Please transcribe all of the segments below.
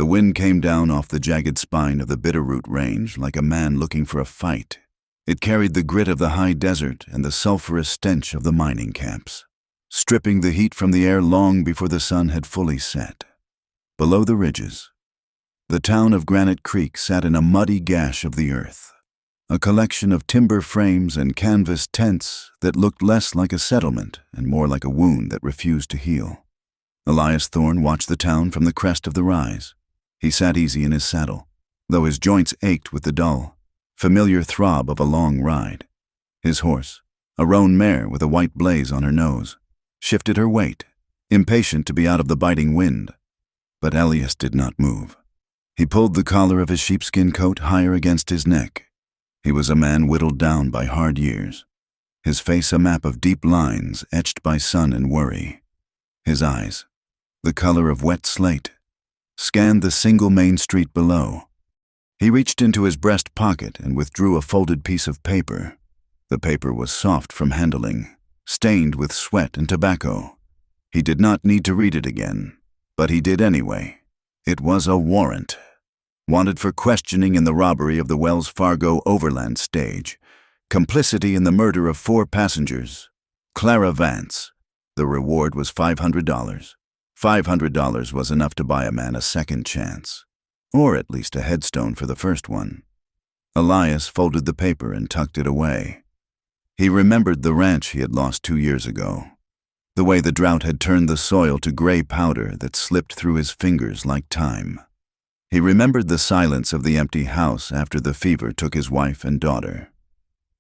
The wind came down off the jagged spine of the Bitterroot Range like a man looking for a fight. It carried the grit of the high desert and the sulphurous stench of the mining camps, stripping the heat from the air long before the sun had fully set. Below the ridges, the town of Granite Creek sat in a muddy gash of the earth, a collection of timber frames and canvas tents that looked less like a settlement and more like a wound that refused to heal. Elias Thorne watched the town from the crest of the rise. He sat easy in his saddle, though his joints ached with the dull, familiar throb of a long ride. His horse, a roan mare with a white blaze on her nose, shifted her weight, impatient to be out of the biting wind. But Elias did not move. He pulled the collar of his sheepskin coat higher against his neck. He was a man whittled down by hard years, his face a map of deep lines etched by sun and worry. His eyes, the color of wet slate, scanned the single main street below. He reached into his breast pocket and withdrew a folded piece of paper. The paper was soft from handling, stained with sweat and tobacco. He did not need to read it again, but he did anyway. It was a warrant. Wanted for questioning in the robbery of the Wells Fargo Overland stage, complicity in the murder of 4 passengers, Clara Vance. The reward was $500. $500 was enough to buy a man a second chance, or at least a headstone for the first one. Elias folded the paper and tucked it away. He remembered the ranch he had lost 2 years ago, the way the drought had turned the soil to gray powder that slipped through his fingers like time. He remembered the silence of the empty house after the fever took his wife and daughter.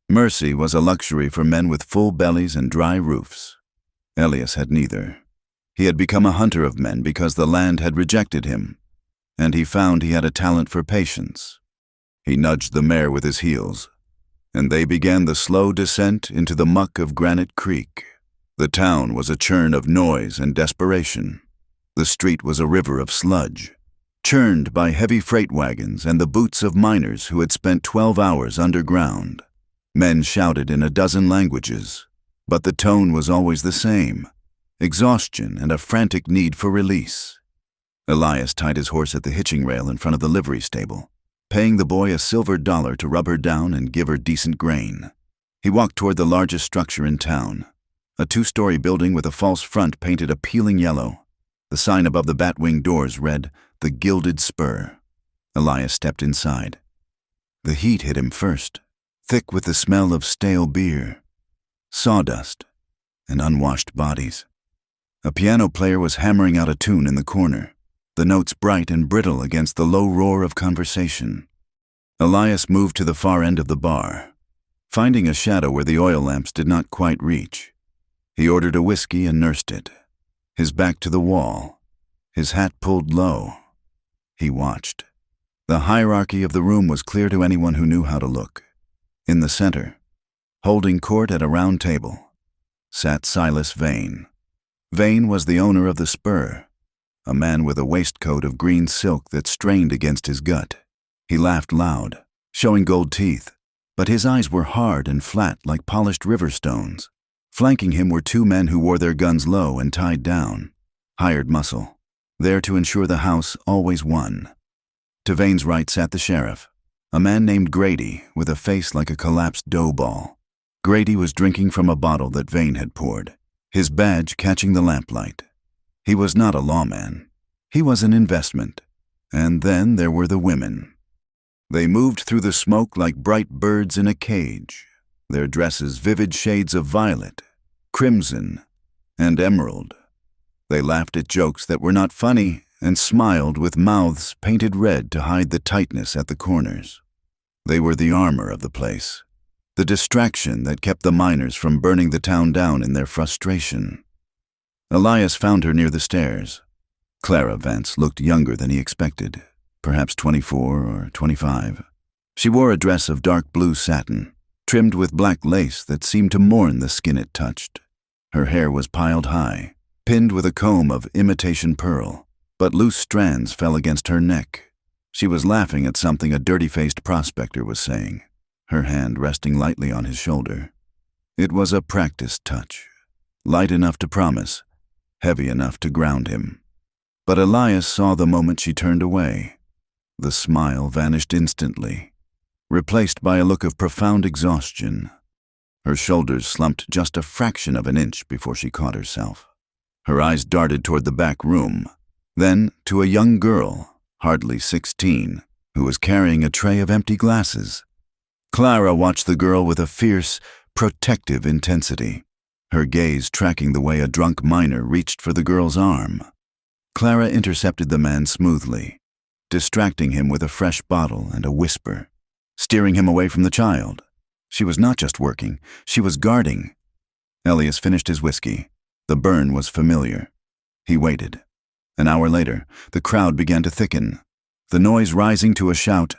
Mercy was a luxury for men with full bellies and dry roofs. Elias had neither. He had become a hunter of men because the land had rejected him, and he found he had a talent for patience. He nudged the mare with his heels, and they began the slow descent into the muck of Granite Creek. The town was a churn of noise and desperation. The street was a river of sludge, churned by heavy freight wagons and the boots of miners who had spent 12 hours underground. Men shouted in a dozen languages, but the tone was always the same: exhaustion and a frantic need for release. Elias tied his horse at the hitching rail in front of the livery stable, paying the boy a silver dollar to rub her down and give her decent grain. He walked toward the largest structure in town, a 2-story building with a false front painted a peeling yellow. The sign above the bat-wing doors read, "The Gilded Spur." Elias stepped inside. The heat hit him first, thick with the smell of stale beer, sawdust, and unwashed bodies. A piano player was hammering out a tune in the corner, the notes bright and brittle against the low roar of conversation. Elias moved to the far end of the bar, finding a shadow where the oil lamps did not quite reach. He ordered a whiskey and nursed it, his back to the wall, his hat pulled low. He watched. The hierarchy of the room was clear to anyone who knew how to look. In the center, holding court at a round table, sat Silas Vane. Vane was the owner of the Spur, a man with a waistcoat of green silk that strained against his gut. He laughed loud, showing gold teeth, but his eyes were hard and flat like polished river stones. Flanking him were 2 men who wore their guns low and tied down, hired muscle, there to ensure the house always won. To Vane's right sat the sheriff, a man named Grady with a face like a collapsed dough ball. Grady was drinking from a bottle that Vane had poured, his badge catching the lamplight. He was not a lawman. He was an investment. And then there were the women. They moved through the smoke like bright birds in a cage, their dresses vivid shades of violet, crimson, and emerald. They laughed at jokes that were not funny and smiled with mouths painted red to hide the tightness at the corners. They were the armor of the place, the distraction that kept the miners from burning the town down in their frustration. Elias found her near the stairs. Clara Vance looked younger than he expected, perhaps 24 or 25. She wore a dress of dark blue satin, trimmed with black lace that seemed to mourn the skin it touched. Her hair was piled high, pinned with a comb of imitation pearl, but loose strands fell against her neck. She was laughing at something a dirty-faced prospector was saying, her hand resting lightly on his shoulder. It was a practiced touch, light enough to promise, heavy enough to ground him. But Elias saw the moment she turned away. The smile vanished instantly, replaced by a look of profound exhaustion. Her shoulders slumped just a fraction of an inch before she caught herself. Her eyes darted toward the back room, then to a young girl, hardly 16, who was carrying a tray of empty glasses. Clara watched the girl with a fierce, protective intensity, her gaze tracking the way a drunk miner reached for the girl's arm. Clara intercepted the man smoothly, distracting him with a fresh bottle and a whisper, steering him away from the child. She was not just working, she was guarding. Elias finished his whiskey. The burn was familiar. He waited. An hour later, the crowd began to thicken. The noise rising to a shout,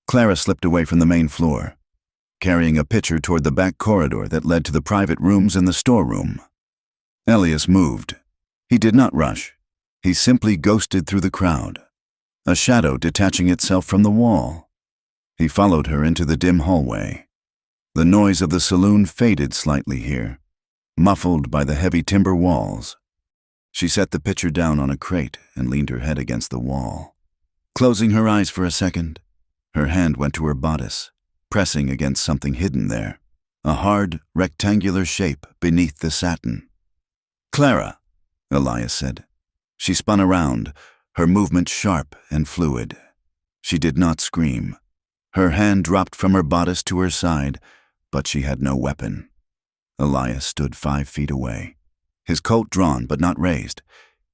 Clara slipped away from the main floor, carrying a pitcher toward the back corridor that led to the private rooms and the storeroom. Elias moved. He did not rush. He simply ghosted through the crowd, a shadow detaching itself from the wall. He followed her into the dim hallway. The noise of the saloon faded slightly here, muffled by the heavy timber walls. She set the pitcher down on a crate and leaned her head against the wall. Closing her eyes for a second, her hand went to her bodice, pressing against something hidden there, a hard, rectangular shape beneath the satin. "Clara," Elias said. She spun around, her movement sharp and fluid. She did not scream. Her hand dropped from her bodice to her side, but she had no weapon. Elias stood 5 feet away, his coat drawn but not raised.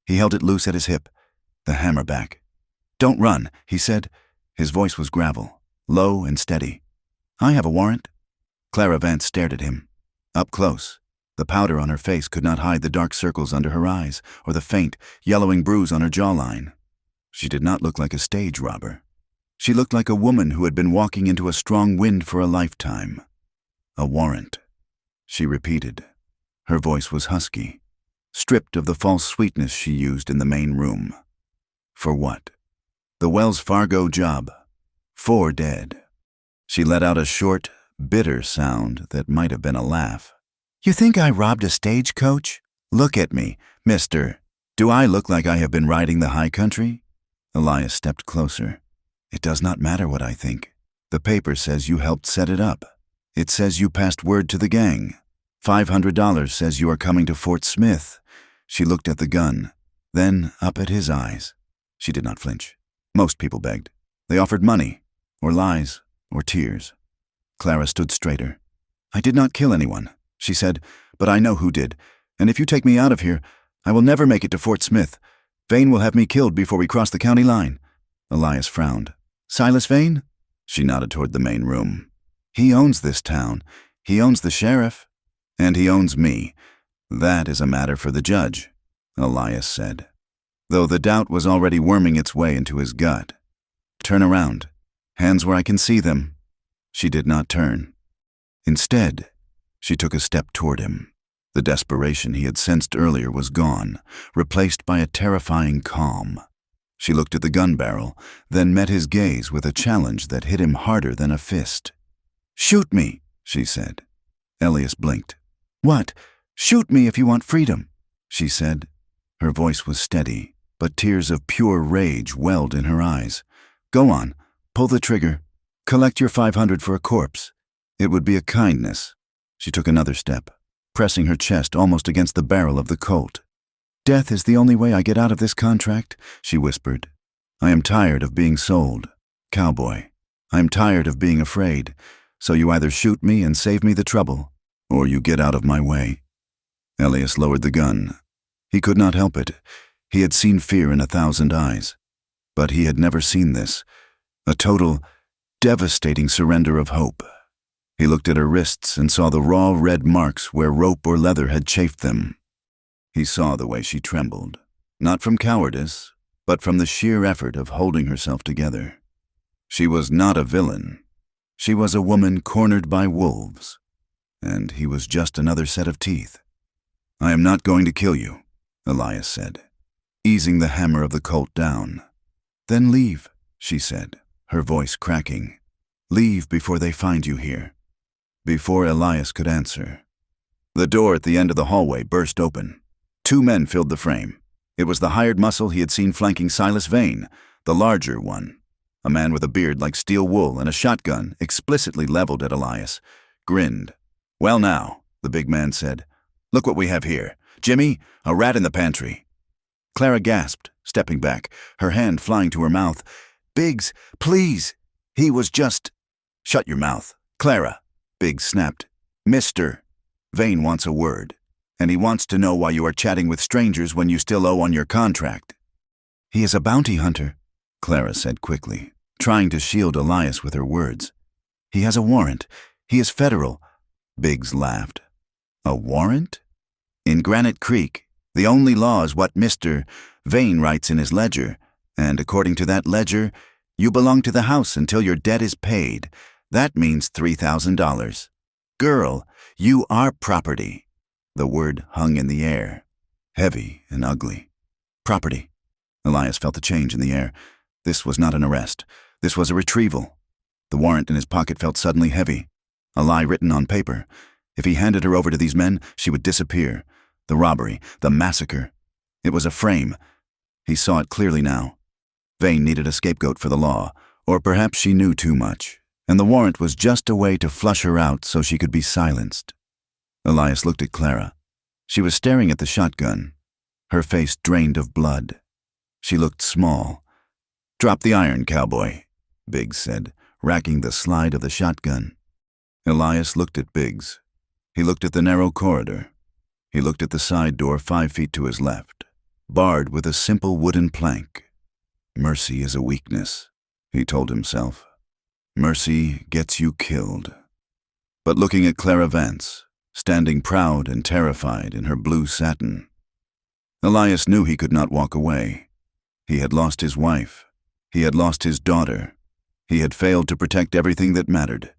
He held it loose at his hip, the hammer back. "Don't run," he said. His voice was gravel, low and steady. "I have a warrant." Clara Vance stared at him, up close. The powder on her face could not hide the dark circles under her eyes or the faint, yellowing bruise on her jawline. She did not look like a stage robber. She looked like a woman who had been walking into a strong wind for a lifetime. "A warrant," she repeated. Her voice was husky, stripped of the false sweetness she used in the main room. "For what?" "The Wells Fargo job. 4 dead." She let out a short, bitter sound that might have been a laugh. "You think I robbed a stagecoach? Look at me, mister. Do I look like I have been riding the high country?" Elias stepped closer. "It does not matter what I think. The paper says you helped set it up. It says you passed word to the gang. $500 says you are coming to Fort Smith." She looked at the gun, then up at his eyes. She did not flinch. Most people begged. They offered money, or lies, or tears. Clara stood straighter. "I did not kill anyone," she said, "but I know who did. And if you take me out of here, I will never make it to Fort Smith. Vane will have me killed before we cross the county line." Elias frowned. "Silas Vane?" She nodded toward the main room. "He owns this town. He owns the sheriff. And he owns me. That is a matter for the judge," Elias said, though the doubt was already worming its way into his gut. "Turn around. Hands where I can see them." She did not turn. Instead, she took a step toward him. The desperation he had sensed earlier was gone, replaced by a terrifying calm. She looked at the gun barrel, then met his gaze with a challenge that hit him harder than a fist. "Shoot me," she said. Elias blinked. "What? Shoot me if you want freedom," she said. Her voice was steady, but tears of pure rage welled in her eyes. "Go on. Pull the trigger. Collect your $500 for a corpse. It would be a kindness." She took another step, pressing her chest almost against the barrel of the Colt. "Death is the only way I get out of this contract," she whispered. "I am tired of being sold. Cowboy. I am tired of being afraid. So you either shoot me and save me the trouble, or you get out of my way." Elias lowered the gun. He could not help it. He had seen fear in 1,000 eyes. But he had never seen this, a total, devastating surrender of hope. He looked at her wrists and saw the raw red marks where rope or leather had chafed them. He saw the way she trembled, not from cowardice, but from the sheer effort of holding herself together. She was not a villain. She was a woman cornered by wolves, and he was just another set of teeth. "I am not going to kill you," Elias said, easing the hammer of the Colt down. "Then leave," she said, her voice cracking. "Leave before they find you here." Before Elias could answer, the door at the end of the hallway burst open. 2 men filled the frame. It was the hired muscle he had seen flanking Silas Vane, the larger one. A man with a beard like steel wool and a shotgun explicitly leveled at Elias, grinned. "Well now," the big man said. "Look what we have here. Jimmy, a rat in the pantry." Clara gasped, stepping back, her hand flying to her mouth. "Biggs, please. He was just—" "Shut your mouth, Clara," Biggs snapped. "Mister, Vane wants a word, and he wants to know why you are chatting with strangers when you still owe on your contract." "He is a bounty hunter," Clara said quickly, trying to shield Elias with her words. "He has a warrant. He is federal." Biggs laughed. "A warrant? In Granite Creek, the only law is what Mr. Vane writes in his ledger, and according to that ledger, you belong to the house until your debt is paid. That means $3,000. Girl, you are property." The word hung in the air, heavy and ugly. Property. Elias felt a change in the air. This was not an arrest. This was a retrieval. The warrant in his pocket felt suddenly heavy. A lie written on paper. If he handed her over to these men, she would disappear. The robbery, the massacre. It was a frame. He saw it clearly now. Vane needed a scapegoat for the law, or perhaps she knew too much, and the warrant was just a way to flush her out so she could be silenced. Elias looked at Clara. She was staring at the shotgun, her face drained of blood. She looked small. "Drop the iron, Cowboy," Biggs said, racking the slide of the shotgun. Elias looked at Biggs. He looked at the narrow corridor. He looked at the side door 5 feet to his left, barred with a simple wooden plank. Mercy is a weakness, he told himself. Mercy gets you killed. But looking at Clara Vance, standing proud and terrified in her blue satin, Elias knew he could not walk away. He had lost his wife. He had lost his daughter. He had failed to protect everything that mattered.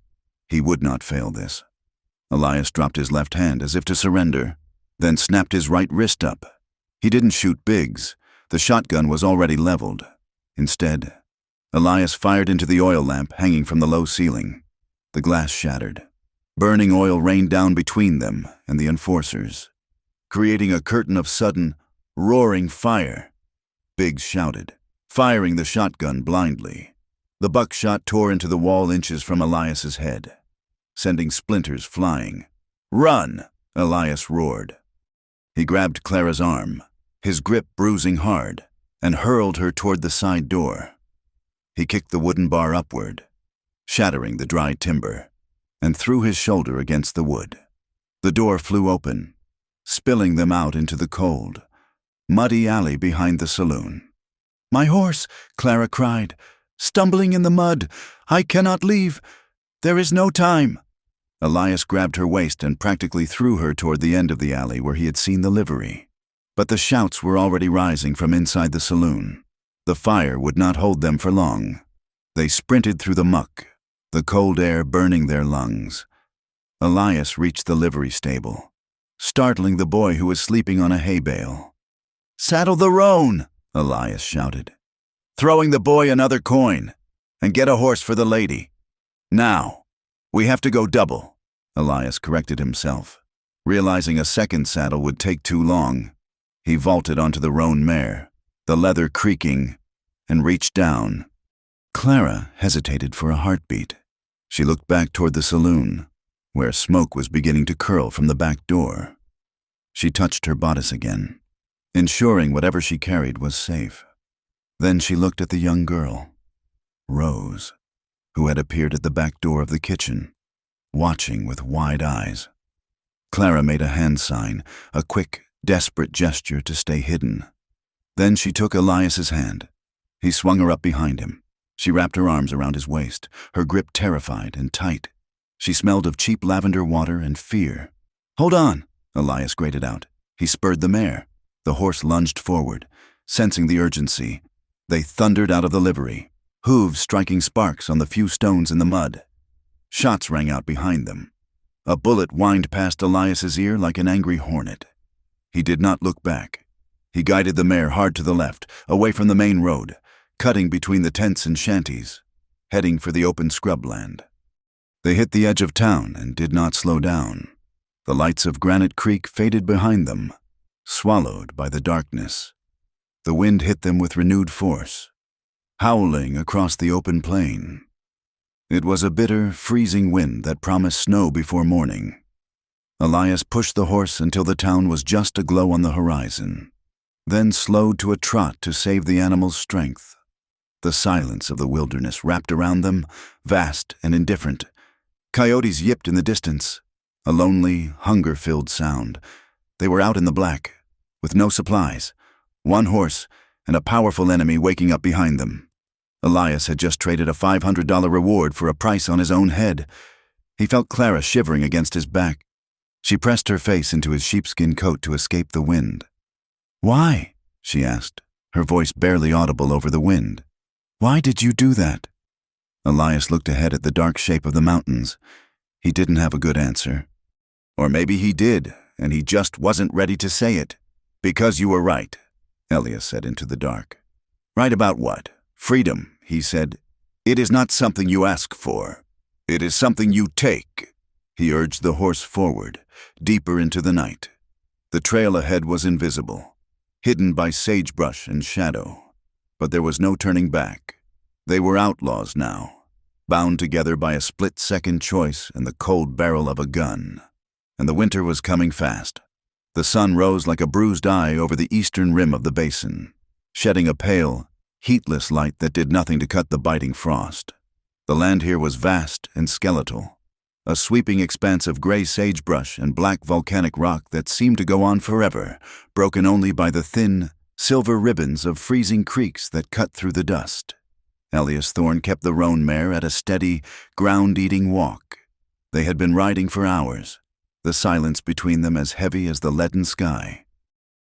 He would not fail this. Elias dropped his left hand as if to surrender, then snapped his right wrist up. He didn't shoot Biggs. The shotgun was already leveled. Instead, Elias fired into the oil lamp hanging from the low ceiling. The glass shattered. Burning oil rained down between them and the enforcers, creating a curtain of sudden, roaring fire. Biggs shouted, firing the shotgun blindly. The buckshot tore into the wall inches from Elias's head, sending splinters flying. "Run!" Elias roared. He grabbed Clara's arm, his grip bruising hard, and hurled her toward the side door. He kicked the wooden bar upward, shattering the dry timber, and threw his shoulder against the wood. The door flew open, spilling them out into the cold, muddy alley behind the saloon. "My horse!" Clara cried, "stumbling in the mud. I cannot leave. There is no time." Elias grabbed her waist and practically threw her toward the end of the alley where he had seen the livery. But the shouts were already rising from inside the saloon. The fire would not hold them for long. They sprinted through the muck, the cold air burning their lungs. Elias reached the livery stable, startling the boy who was sleeping on a hay bale. "Saddle the roan!" Elias shouted, throwing the boy another coin. "And get a horse for the lady. Now. We have to go double," Elias corrected himself. Realizing a second saddle would take too long, he vaulted onto the roan mare, the leather creaking, and reached down. Clara hesitated for a heartbeat. She looked back toward the saloon, where smoke was beginning to curl from the back door. She touched her bodice again, ensuring whatever she carried was safe. Then she looked at the young girl, Rose, who had appeared at the back door of the kitchen, watching with wide eyes. Clara made a hand sign, a quick, desperate gesture to stay hidden. Then she took Elias's hand. He swung her up behind him. She wrapped her arms around his waist, her grip terrified and tight. She smelled of cheap lavender water and fear. "Hold on," Elias grated out. He spurred the mare. The horse lunged forward, sensing the urgency. They thundered out of the livery, hooves striking sparks on the few stones in the mud. Shots rang out behind them. A bullet whined past Elias's ear like an angry hornet. He did not look back. He guided the mare hard to the left, away from the main road, cutting between the tents and shanties, heading for the open scrubland. They hit the edge of town and did not slow down. The lights of Granite Creek faded behind them, swallowed by the darkness. The wind hit them with renewed force, howling across the open plain. It was a bitter, freezing wind that promised snow before morning. Elias pushed the horse until the town was just aglow on the horizon, then slowed to a trot to save the animal's strength. The silence of the wilderness wrapped around them, vast and indifferent. Coyotes yipped in the distance, a lonely, hunger-filled sound. They were out in the black, with no supplies, one horse, and a powerful enemy waking up behind them. Elias had just traded a $500 reward for a price on his own head. He felt Clara shivering against his back. She pressed her face into his sheepskin coat to escape the wind. "Why?" she asked, her voice barely audible over the wind. "Why did you do that?" Elias looked ahead at the dark shape of the mountains. He didn't have a good answer. Or maybe he did, and he just wasn't ready to say it. "Because you were right," Elias said into the dark. "Right about what? Freedom," he said. "It is not something you ask for. It is something you take." He urged the horse forward, deeper into the night. The trail ahead was invisible, hidden by sagebrush and shadow. But there was no turning back. They were outlaws now, bound together by a split-second choice and the cold barrel of a gun. And the winter was coming fast. The sun rose like a bruised eye over the eastern rim of the basin, shedding a pale, heatless light that did nothing to cut the biting frost. The land here was vast and skeletal, a sweeping expanse of gray sagebrush and black volcanic rock that seemed to go on forever, broken only by the thin, silver ribbons of freezing creeks that cut through the dust. Elias Thorne kept the roan mare at a steady, ground-eating walk. They had been riding for hours, the silence between them as heavy as the leaden sky.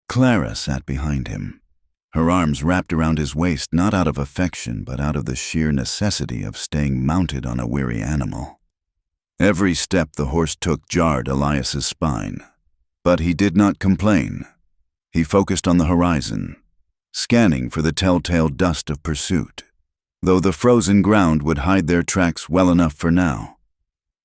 Clara sat behind him, her arms wrapped around his waist not out of affection but out of the sheer necessity of staying mounted on a weary animal. Every step the horse took jarred Elias's spine, but he did not complain. He focused on the horizon, scanning for the telltale dust of pursuit, though the frozen ground would hide their tracks well enough for now.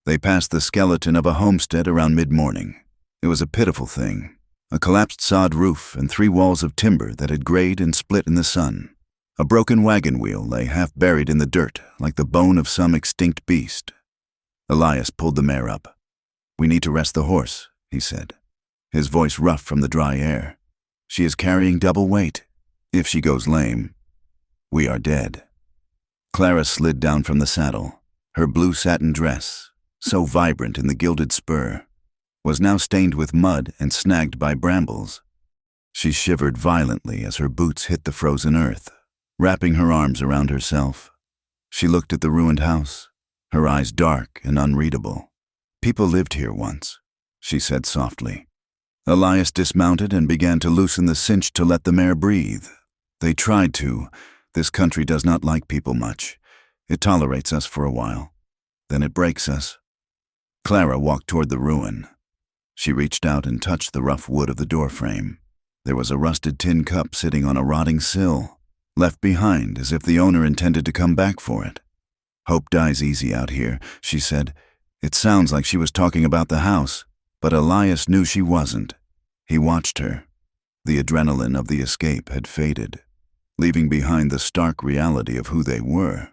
They passed the skeleton of a homestead around mid-morning. It was a pitiful thing, a collapsed sod roof and 3 walls of timber that had grayed and split in the sun. A broken wagon wheel lay half buried in the dirt like the bone of some extinct beast. Elias pulled the mare up. "We need to rest the horse," he said, his voice rough from the dry air. "She is carrying double weight. If she goes lame, we are dead." Clara slid down from the saddle. Her blue satin dress, so vibrant in the gilded spur, was now stained with mud and snagged by brambles. She shivered violently as her boots hit the frozen earth, wrapping her arms around herself. She looked at the ruined house, her eyes dark and unreadable. "People lived here once," she said softly. Elias dismounted and began to loosen the cinch to let the mare breathe. "They tried to. This country does not like people much. It tolerates us for a while. Then it breaks us." Clara walked toward the ruin. She reached out and touched the rough wood of the doorframe. There was a rusted tin cup sitting on a rotting sill, left behind as if the owner intended to come back for it. "Hope dies easy out here," she said. It sounds like she was talking about the house, but Elias knew she wasn't. He watched her. The adrenaline of the escape had faded, leaving behind the stark reality of who they were.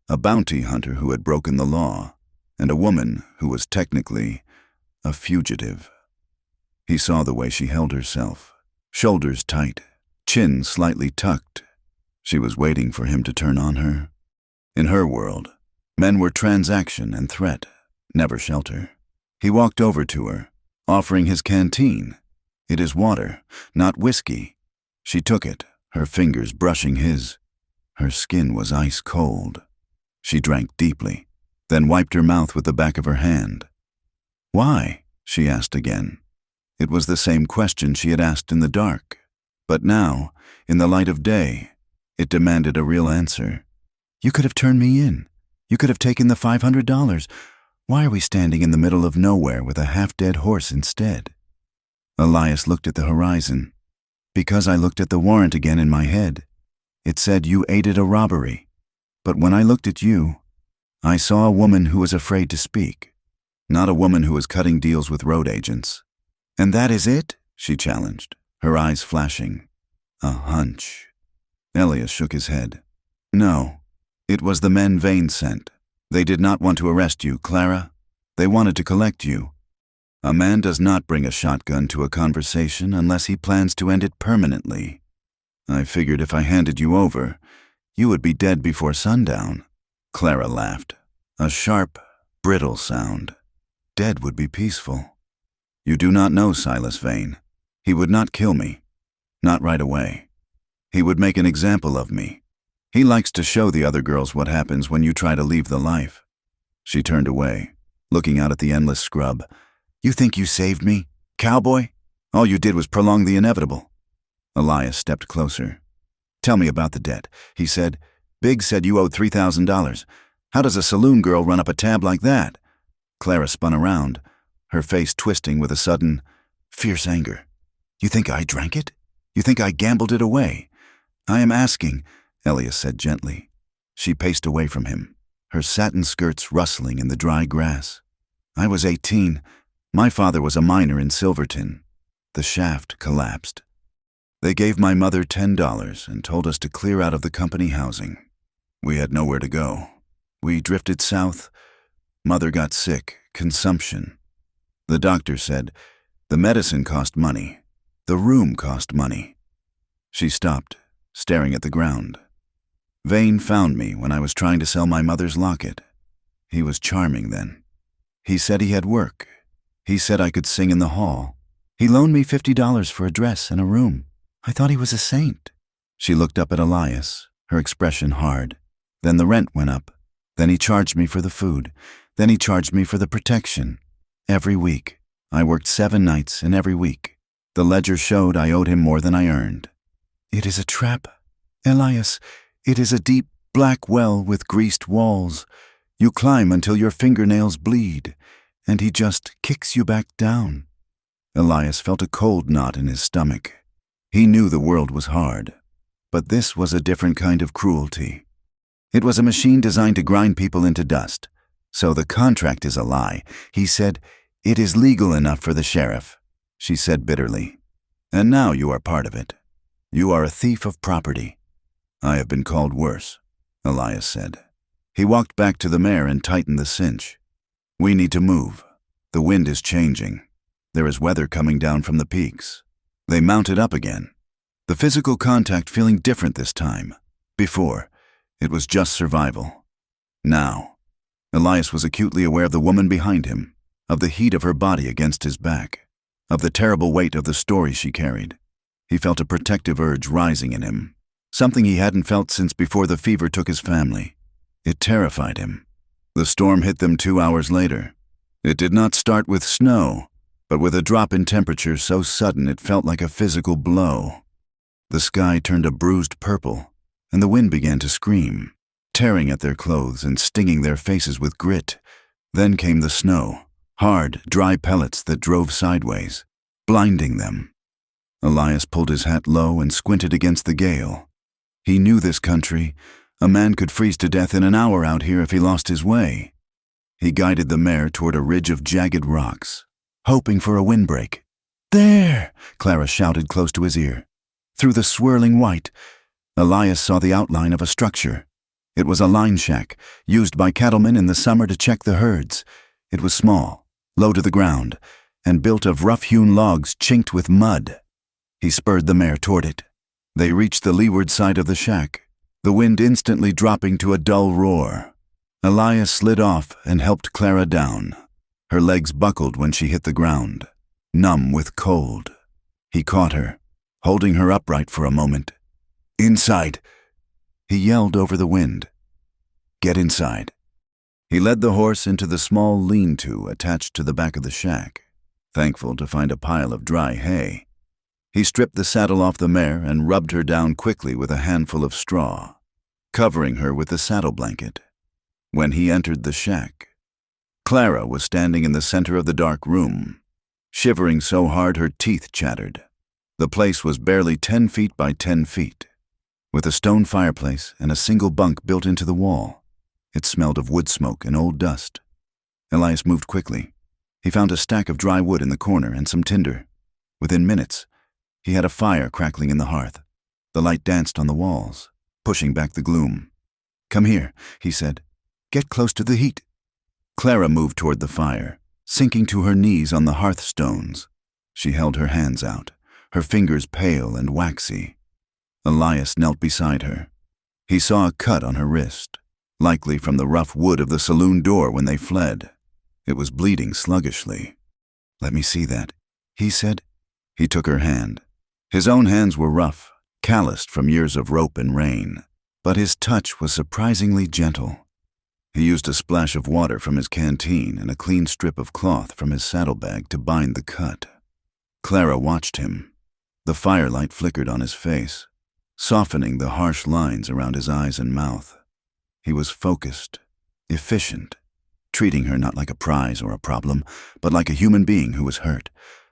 A bounty hunter who had broken the law, and a woman who was technically a fugitive. He saw the way she held herself, shoulders tight, chin slightly tucked. She was waiting for him to turn on her. In her world, men were transaction and threat, never shelter. He walked over to her, offering his canteen. "It is water, not whiskey." She took it, her fingers brushing his. Her skin was ice cold. She drank deeply, then wiped her mouth with the back of her hand. "Why?" she asked again. It was the same question she had asked in the dark, but now, in the light of day, it demanded a real answer. "You could have turned me in. You could have taken the $500. Why are we standing in the middle of nowhere with a half-dead horse instead?" Elias looked at the horizon. "Because I looked at the warrant again in my head. It said you aided a robbery. But when I looked at you, I saw a woman who was afraid to speak, not a woman who was cutting deals with road agents." "And that is it?" she challenged, her eyes flashing. A hunch. Elias shook his head. No, it was the men Vane sent. They did not want to arrest you, Clara. They wanted to collect you. A man does not bring a shotgun to a conversation unless he plans to end it permanently. I figured if I handed you over, you would be dead before sundown. Clara laughed. A sharp, brittle sound. Dead would be peaceful. You do not know Silas Vane. He would not kill me. Not right away. He would make an example of me. He likes to show the other girls what happens when you try to leave the life. She turned away, looking out at the endless scrub. You think you saved me, Cowboy? All you did was prolong the inevitable. Elias stepped closer. Tell me about the debt, he said. Biggs said you owed $3,000. How does a saloon girl run up a tab like that? Clara spun around, her face twisting with a sudden, fierce anger. You think I drank it? You think I gambled it away? I am asking, Elias said gently. She paced away from him, her satin skirts rustling in the dry grass. I was 18. My father was a miner in Silverton. The shaft collapsed. They gave my mother $10 and told us to clear out of the company housing. We had nowhere to go. We drifted south. Mother got sick, consumption. The doctor said, the medicine cost money. The room cost money. She stopped, staring at the ground. Vane found me when I was trying to sell my mother's locket. He was charming then. He said he had work. He said I could sing in the hall. He loaned me $50 for a dress and a room. I thought he was a saint. She looked up at Elias, her expression hard. Then the rent went up. Then he charged me for the food. Then he charged me for the protection. Every week. I worked 7 nights and every week. The ledger showed I owed him more than I earned. It is a trap. Elias, it is a deep, black well with greased walls. You climb until your fingernails bleed, and he just kicks you back down. Elias felt a cold knot in his stomach. He knew the world was hard, but this was a different kind of cruelty. It was a machine designed to grind people into dust. So the contract is a lie. He said, it is legal enough for the sheriff, she said bitterly. And now you are part of it. You are a thief of property. I have been called worse, Elias said. He walked back to the mare and tightened the cinch. We need to move. The wind is changing. There is weather coming down from the peaks. They mounted up again. The physical contact feeling different this time. Before, it was just survival. Now, Elias was acutely aware of the woman behind him, of the heat of her body against his back, of the terrible weight of the story she carried. He felt a protective urge rising in him, something he hadn't felt since before the fever took his family. It terrified him. The storm hit them 2 hours later. It did not start with snow, but with a drop in temperature so sudden it felt like a physical blow. The sky turned a bruised purple, and the wind began to scream, tearing at their clothes and stinging their faces with grit. Then came the snow, hard, dry pellets that drove sideways, blinding them. Elias pulled his hat low and squinted against the gale. He knew this country. A man could freeze to death in an hour out here if he lost his way. He guided the mare toward a ridge of jagged rocks, hoping for a windbreak. There! Clara shouted close to his ear. Through the swirling white, Elias saw the outline of a structure. It was a line shack, used by cattlemen in the summer to check the herds. It was small, low to the ground, and built of rough-hewn logs chinked with mud. He spurred the mare toward it. They reached the leeward side of the shack, the wind instantly dropping to a dull roar. Elias slid off and helped Clara down. Her legs buckled when she hit the ground, numb with cold. He caught her, holding her upright for a moment. Inside! He yelled over the wind. Get inside. He led the horse into the small lean-to attached to the back of the shack, thankful to find a pile of dry hay. He stripped the saddle off the mare and rubbed her down quickly with a handful of straw, covering her with the saddle blanket. When he entered the shack, Clara was standing in the center of the dark room, shivering so hard her teeth chattered. The place was barely 10 feet by 10 feet, with a stone fireplace and a single bunk built into the wall. It smelled of wood smoke and old dust. Elias moved quickly. He found a stack of dry wood in the corner and some tinder. Within minutes, he had a fire crackling in the hearth. The light danced on the walls, pushing back the gloom. "Come here," he said. "Get close to the heat." Clara moved toward the fire, sinking to her knees on the hearthstones. She held her hands out, her fingers pale and waxy. Elias knelt beside her. He saw a cut on her wrist, likely from the rough wood of the saloon door when they fled. It was bleeding sluggishly. "Let me see that," he said. He took her hand. His own hands were rough, calloused from years of rope and rain, but his touch was surprisingly gentle. He used a splash of water from his canteen and a clean strip of cloth from his saddlebag to bind the cut. Clara watched him. The firelight flickered on his face, softening the harsh lines around his eyes and mouth. He was focused, efficient, treating her not like a prize or a problem, but like a human being who was hurt.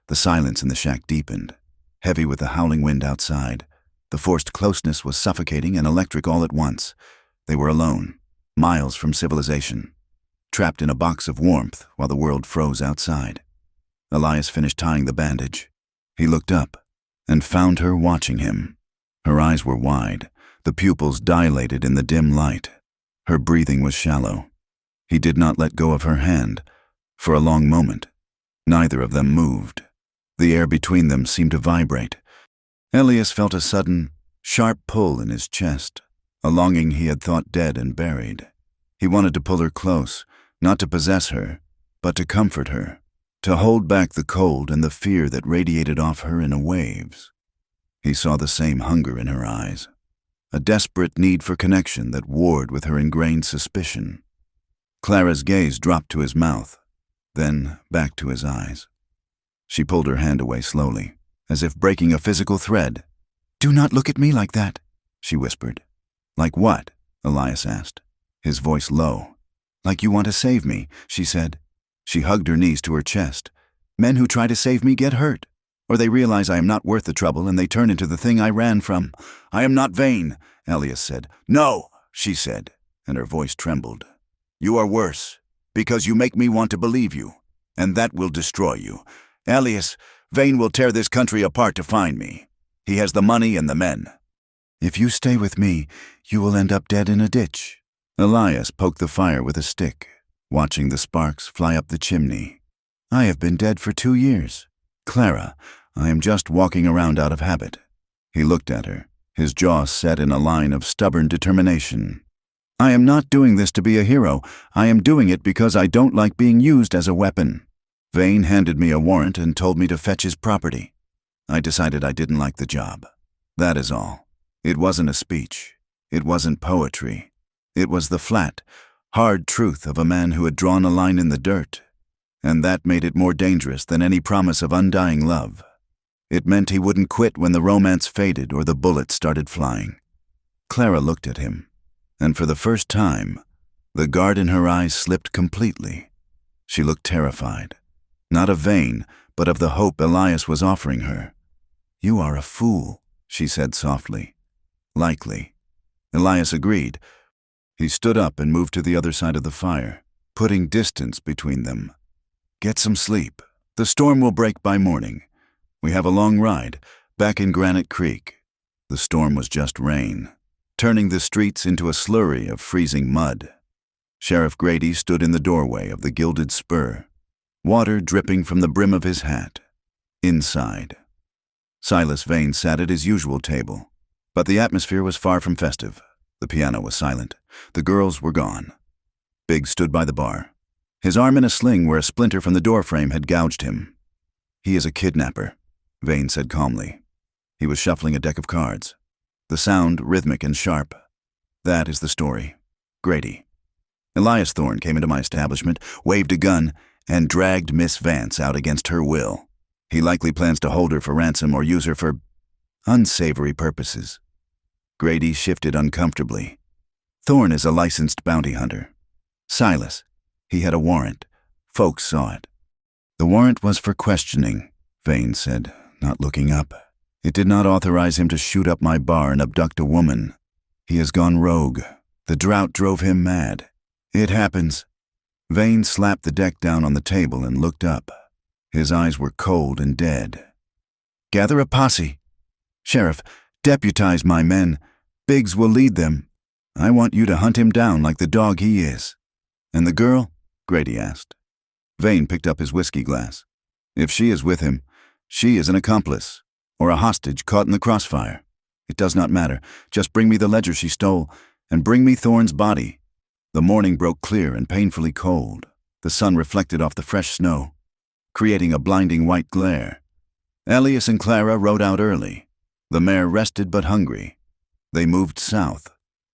The silence in the shack deepened, heavy with the howling wind outside. The forced closeness was suffocating and electric all at once. They were alone, miles from civilization, trapped in a box of warmth while the world froze outside. Elias finished tying the bandage. He looked up and found her watching him. Her eyes were wide, the pupils dilated in the dim light. Her breathing was shallow. He did not let go of her hand. For a long moment, neither of them moved. The air between them seemed to vibrate. Elias felt a sudden, sharp pull in his chest, a longing he had thought dead and buried. He wanted to pull her close, not to possess her, but to comfort her, to hold back the cold and the fear that radiated off her in waves. He saw the same hunger in her eyes, a desperate need for connection that warred with her ingrained suspicion. Clara's gaze dropped to his mouth, then back to his eyes. She pulled her hand away slowly, as if breaking a physical thread. "Do not look at me like that," she whispered. "Like what?" Elias asked, his voice low. "Like you want to save me," she said. She hugged her knees to her chest. "Men who try to save me get hurt, or they realize I am not worth the trouble and they turn into the thing I ran from." "I am not vain," Elias said. "No," she said, and her voice trembled. "You are worse, because you make me want to believe you, and that will destroy you. Elias, Vane will tear this country apart to find me. He has the money and the men." "If you stay with me, you will end up dead in a ditch." Elias poked the fire with a stick, watching the sparks fly up the chimney. "I have been dead for 2 years. Clara, I am just walking around out of habit." He looked at her, his jaw set in a line of stubborn determination. "I am not doing this to be a hero. I am doing it because I don't like being used as a weapon. Vane handed me a warrant and told me to fetch his property. I decided I didn't like the job. That is all. It wasn't a speech. It wasn't poetry. It was the flat, hard truth of a man who had drawn a line in the dirt. And that made it more dangerous than any promise of undying love. It meant he wouldn't quit when the romance faded or the bullets started flying." Clara looked at him, and for the first time, the guard in her eyes slipped completely. She looked terrified, not of Vane, but of the hope Elias was offering her. "You are a fool," she said softly. "Likely." Elias agreed. He stood up and moved to the other side of the fire, putting distance between them. "Get some sleep. The storm will break by morning. We have a long ride, back in Granite Creek." The storm was just rain, turning the streets into a slurry of freezing mud. Sheriff Grady stood in the doorway of the gilded spur, water dripping from the brim of his hat. Inside, Silas Vane sat at his usual table, but the atmosphere was far from festive. The piano was silent. The girls were gone. Biggs stood by the bar, his arm in a sling where a splinter from the doorframe had gouged him. "He is a kidnapper," Vane said calmly. He was shuffling a deck of cards, the sound rhythmic and sharp. "That is the story. Grady. Elias Thorne came into my establishment, waved a gun, and dragged Miss Vance out against her will. He likely plans to hold her for ransom or use her for unsavory purposes." Grady shifted uncomfortably. "Thorne is a licensed bounty hunter. Silas, he had a warrant. Folks saw it." "The warrant was for questioning," Vane said, not looking up. "It did not authorize him to shoot up my bar and abduct a woman. He has gone rogue. The drought drove him mad. It happens." Vane slapped the deck down on the table and looked up. His eyes were cold and dead. "Gather a posse. Sheriff, Deputize my men. Biggs will lead them. I want you to hunt him down like the dog he is." "And the girl?" Grady asked. Vane picked up his whiskey glass. "If she is with him, she is an accomplice, or a hostage caught in the crossfire. It does not matter. Just bring me the ledger she stole, and bring me Thorne's body." The morning broke clear and painfully cold. The sun reflected off the fresh snow, creating a blinding white glare. Elias and Clara rode out early. The mare rested but hungry. They moved south,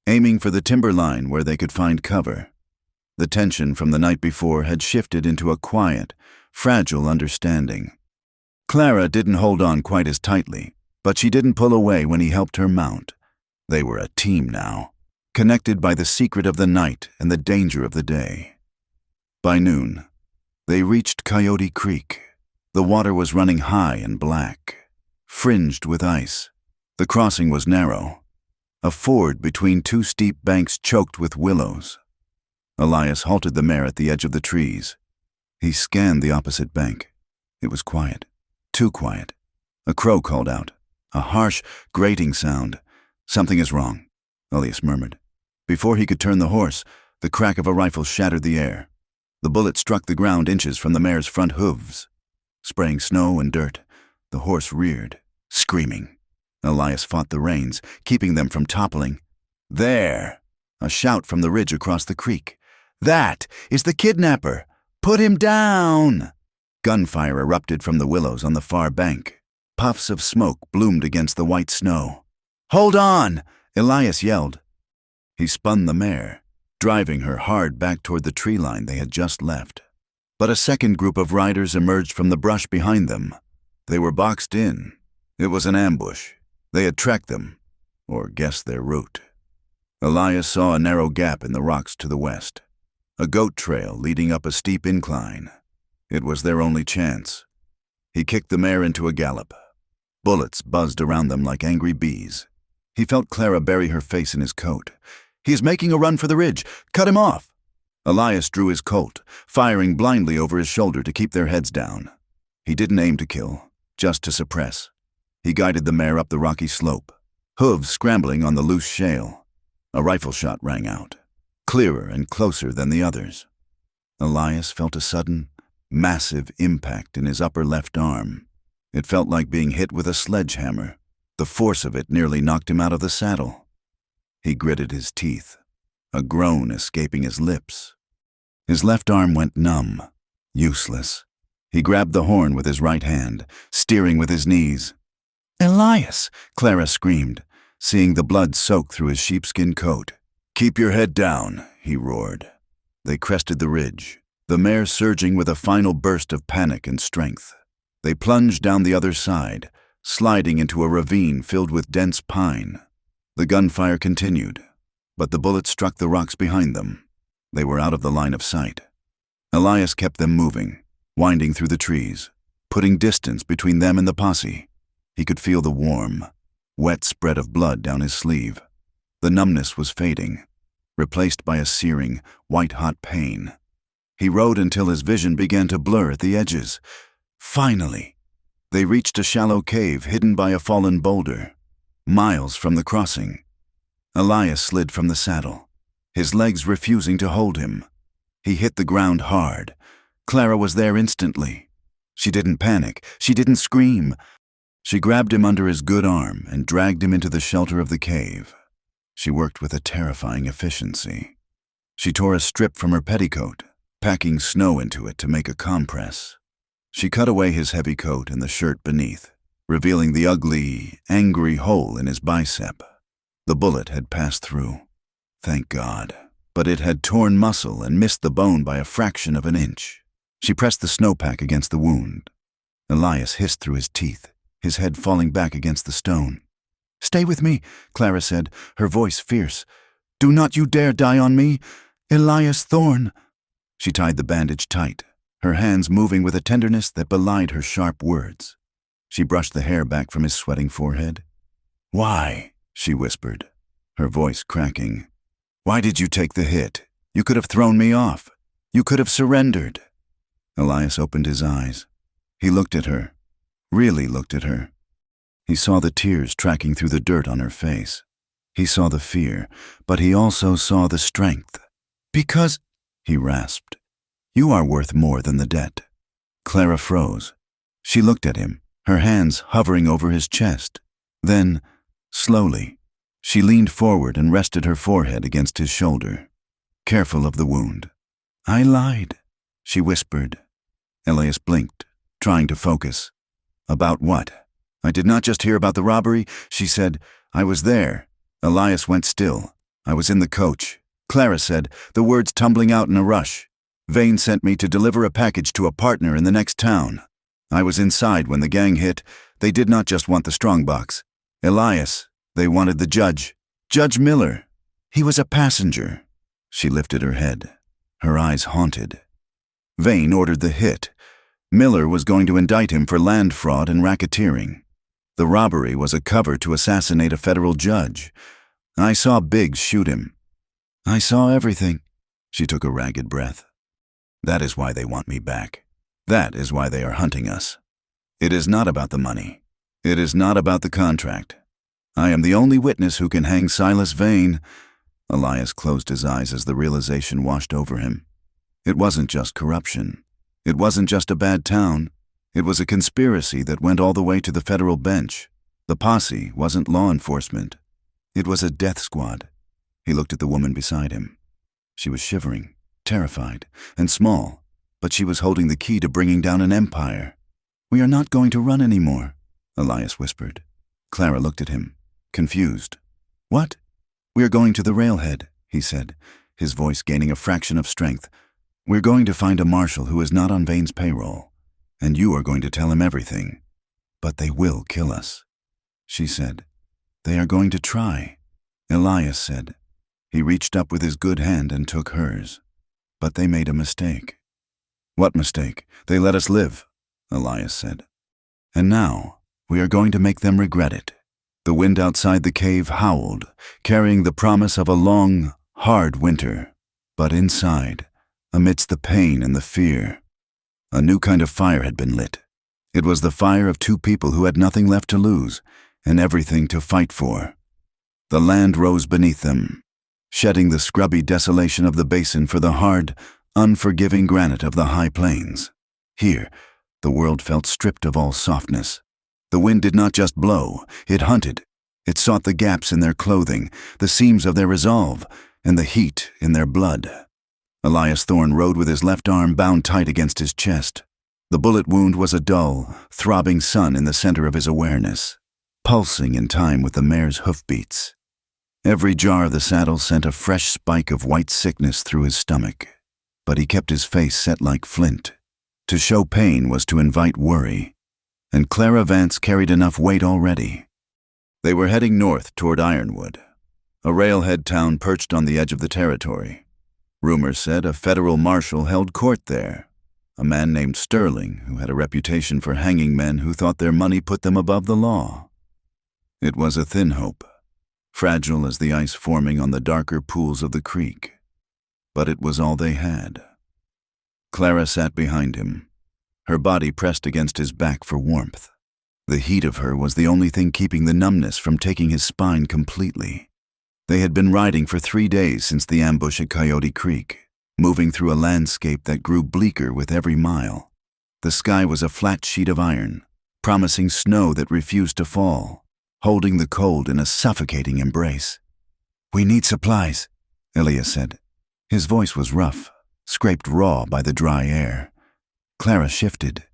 aiming for the timberline where they could find cover. The tension from the night before had shifted into a quiet, fragile understanding. Clara didn't hold on quite as tightly, but she didn't pull away when he helped her mount. They were a team now, connected by the secret of the night and the danger of the day. By noon, they reached Coyote Creek. The water was running high and black, fringed with ice. The crossing was narrow, a ford between two steep banks choked with willows. Elias halted the mare at the edge of the trees. He scanned the opposite bank. It was quiet, too quiet. A crow called out, a harsh, grating sound. "Something is wrong," Elias murmured. Before he could turn the horse, the crack of a rifle shattered the air. The bullet struck the ground inches from the mare's front hooves. Spraying snow and dirt, the horse reared, screaming. Elias fought the reins, keeping them from toppling. "There!" A shout from the ridge across the creek. "That is the kidnapper! Put him down!" Gunfire erupted from the willows on the far bank. Puffs of smoke bloomed against the white snow. "Hold on!" Elias yelled. He spun the mare, driving her hard back toward the tree line they had just left. But a second group of riders emerged from the brush behind them. They were boxed in. It was an ambush. They had tracked them, or guessed their route. Elias saw a narrow gap in the rocks to the west, a goat trail leading up a steep incline. It was their only chance. He kicked the mare into a gallop. Bullets buzzed around them like angry bees. He felt Clara bury her face in his coat. "He is making a run for the ridge. Cut him off!" Elias drew his Colt, firing blindly over his shoulder to keep their heads down. He didn't aim to kill, just to suppress. He guided the mare up the rocky slope, hooves scrambling on the loose shale. A rifle shot rang out, clearer and closer than the others. Elias felt a sudden, massive impact in his upper left arm. It felt like being hit with a sledgehammer. The force of it nearly knocked him out of the saddle. He gritted his teeth, a groan escaping his lips. His left arm went numb, useless. He grabbed the horn with his right hand, steering with his knees. "Elias!" Clara screamed, seeing the blood soak through his sheepskin coat. "Keep your head down," he roared. They crested the ridge, the mare surging with a final burst of panic and strength. They plunged down the other side, sliding into a ravine filled with dense pine. The gunfire continued, but the bullets struck the rocks behind them. They were out of the line of sight. Elias kept them moving, winding through the trees, putting distance between them and the posse. He could feel the warm, wet spread of blood down his sleeve. The numbness was fading, replaced by a searing, white-hot pain. He rode until his vision began to blur at the edges. Finally, they reached a shallow cave hidden by a fallen boulder, miles from the crossing. Elias slid from the saddle, his legs refusing to hold him. He hit the ground hard. Clara was there instantly. She didn't panic. She didn't scream. She grabbed him under his good arm and dragged him into the shelter of the cave. She worked with a terrifying efficiency. She tore a strip from her petticoat, packing snow into it to make a compress. She cut away his heavy coat and the shirt beneath, revealing the ugly, angry hole in his bicep. The bullet had passed through. Thank God. But it had torn muscle and missed the bone by a fraction of an inch. She pressed the snowpack against the wound. Elias hissed through his teeth, his head falling back against the stone. "Stay with me," Clara said, her voice fierce. "Do not you dare die on me, Elias Thorne." She tied the bandage tight, her hands moving with a tenderness that belied her sharp words. She brushed the hair back from his sweating forehead. "Why?" she whispered, her voice cracking. "Why did you take the hit? You could have thrown me off. You could have surrendered." Elias opened his eyes. He looked at her, really looked at her. He saw the tears tracking through the dirt on her face. He saw the fear, but he also saw the strength. "Because," he rasped, "you are worth more than the debt." Clara froze. She looked at him, her hands hovering over his chest. Then, slowly, she leaned forward and rested her forehead against his shoulder, careful of the wound. "I lied," she whispered. Elias blinked, trying to focus. "About what?" "I did not just hear about the robbery," she said. "I was there." Elias went still. "I was in the coach," Clara said, the words tumbling out in a rush. "Vane sent me to deliver a package to a partner in the next town. I was inside when the gang hit. They did not just want the strongbox. Elias, they wanted the judge. Judge Miller. He was a passenger." She lifted her head, her eyes haunted. "Vane ordered the hit. Miller was going to indict him for land fraud and racketeering. The robbery was a cover to assassinate a federal judge. I saw Biggs shoot him. I saw everything." She took a ragged breath. "That is why they want me back. That is why they are hunting us. It is not about the money. It is not about the contract. I am the only witness who can hang Silas Vane." Elias closed his eyes as the realization washed over him. It wasn't just corruption. It wasn't just a bad town. It was a conspiracy that went all the way to the federal bench. The posse wasn't law enforcement. It was a death squad. He looked at the woman beside him. She was shivering, terrified, and small, but she was holding the key to bringing down an empire. "We are not going to run anymore," Elias whispered. Clara looked at him, confused. "What?" "We are going to the railhead," he said, his voice gaining a fraction of strength. "We're going to find a marshal who is not on Vane's payroll, and you are going to tell him everything. But they will kill us." She said, "They are going to try," Elias said. He reached up with his good hand and took hers. "But they made a mistake." "What mistake?" "They let us live," Elias said. "And now, we are going to make them regret it." The wind outside the cave howled, carrying the promise of a long, hard winter. But inside, amidst the pain and the fear, a new kind of fire had been lit. It was the fire of two people who had nothing left to lose and everything to fight for. The land rose beneath them, shedding the scrubby desolation of the basin for the hard, unforgiving granite of the high plains. Here, the world felt stripped of all softness. The wind did not just blow, it hunted. It sought the gaps in their clothing, the seams of their resolve, and the heat in their blood. Elias Thorne rode with his left arm bound tight against his chest. The bullet wound was a dull, throbbing sun in the center of his awareness, pulsing in time with the mare's hoofbeats. Every jar of the saddle sent a fresh spike of white sickness through his stomach, but he kept his face set like flint. To show pain was to invite worry, and Clara Vance carried enough weight already. They were heading north toward Ironwood, a railhead town perched on the edge of the territory. Rumors said a federal marshal held court there, a man named Sterling who had a reputation for hanging men who thought their money put them above the law. It was a thin hope, fragile as the ice forming on the darker pools of the creek, but it was all they had. Clara sat behind him, her body pressed against his back for warmth. The heat of her was the only thing keeping the numbness from taking his spine completely. They had been riding for 3 days since the ambush at Coyote Creek, moving through a landscape that grew bleaker with every mile. The sky was a flat sheet of iron, promising snow that refused to fall, holding the cold in a suffocating embrace. "We need supplies," Elias said. His voice was rough, scraped raw by the dry air. Clara shifted.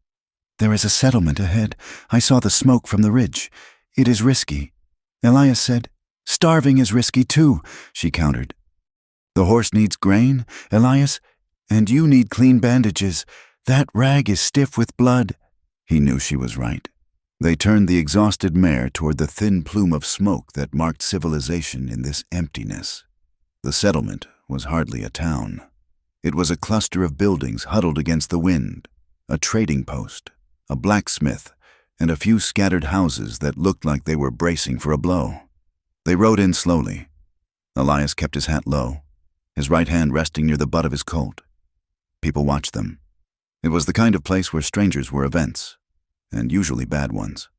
"There is a settlement ahead. I saw the smoke from the ridge. It is risky," Elias said. "Starving is risky too," she countered. "The horse needs grain, Elias, and you need clean bandages. That rag is stiff with blood." He knew she was right. They turned the exhausted mare toward the thin plume of smoke that marked civilization in this emptiness. The settlement was hardly a town. It was a cluster of buildings huddled against the wind, a trading post, a blacksmith, and a few scattered houses that looked like they were bracing for a blow. They rode in slowly. Elias kept his hat low, his right hand resting near the butt of his Colt. People watched them. It was the kind of place where strangers were events, and usually bad ones.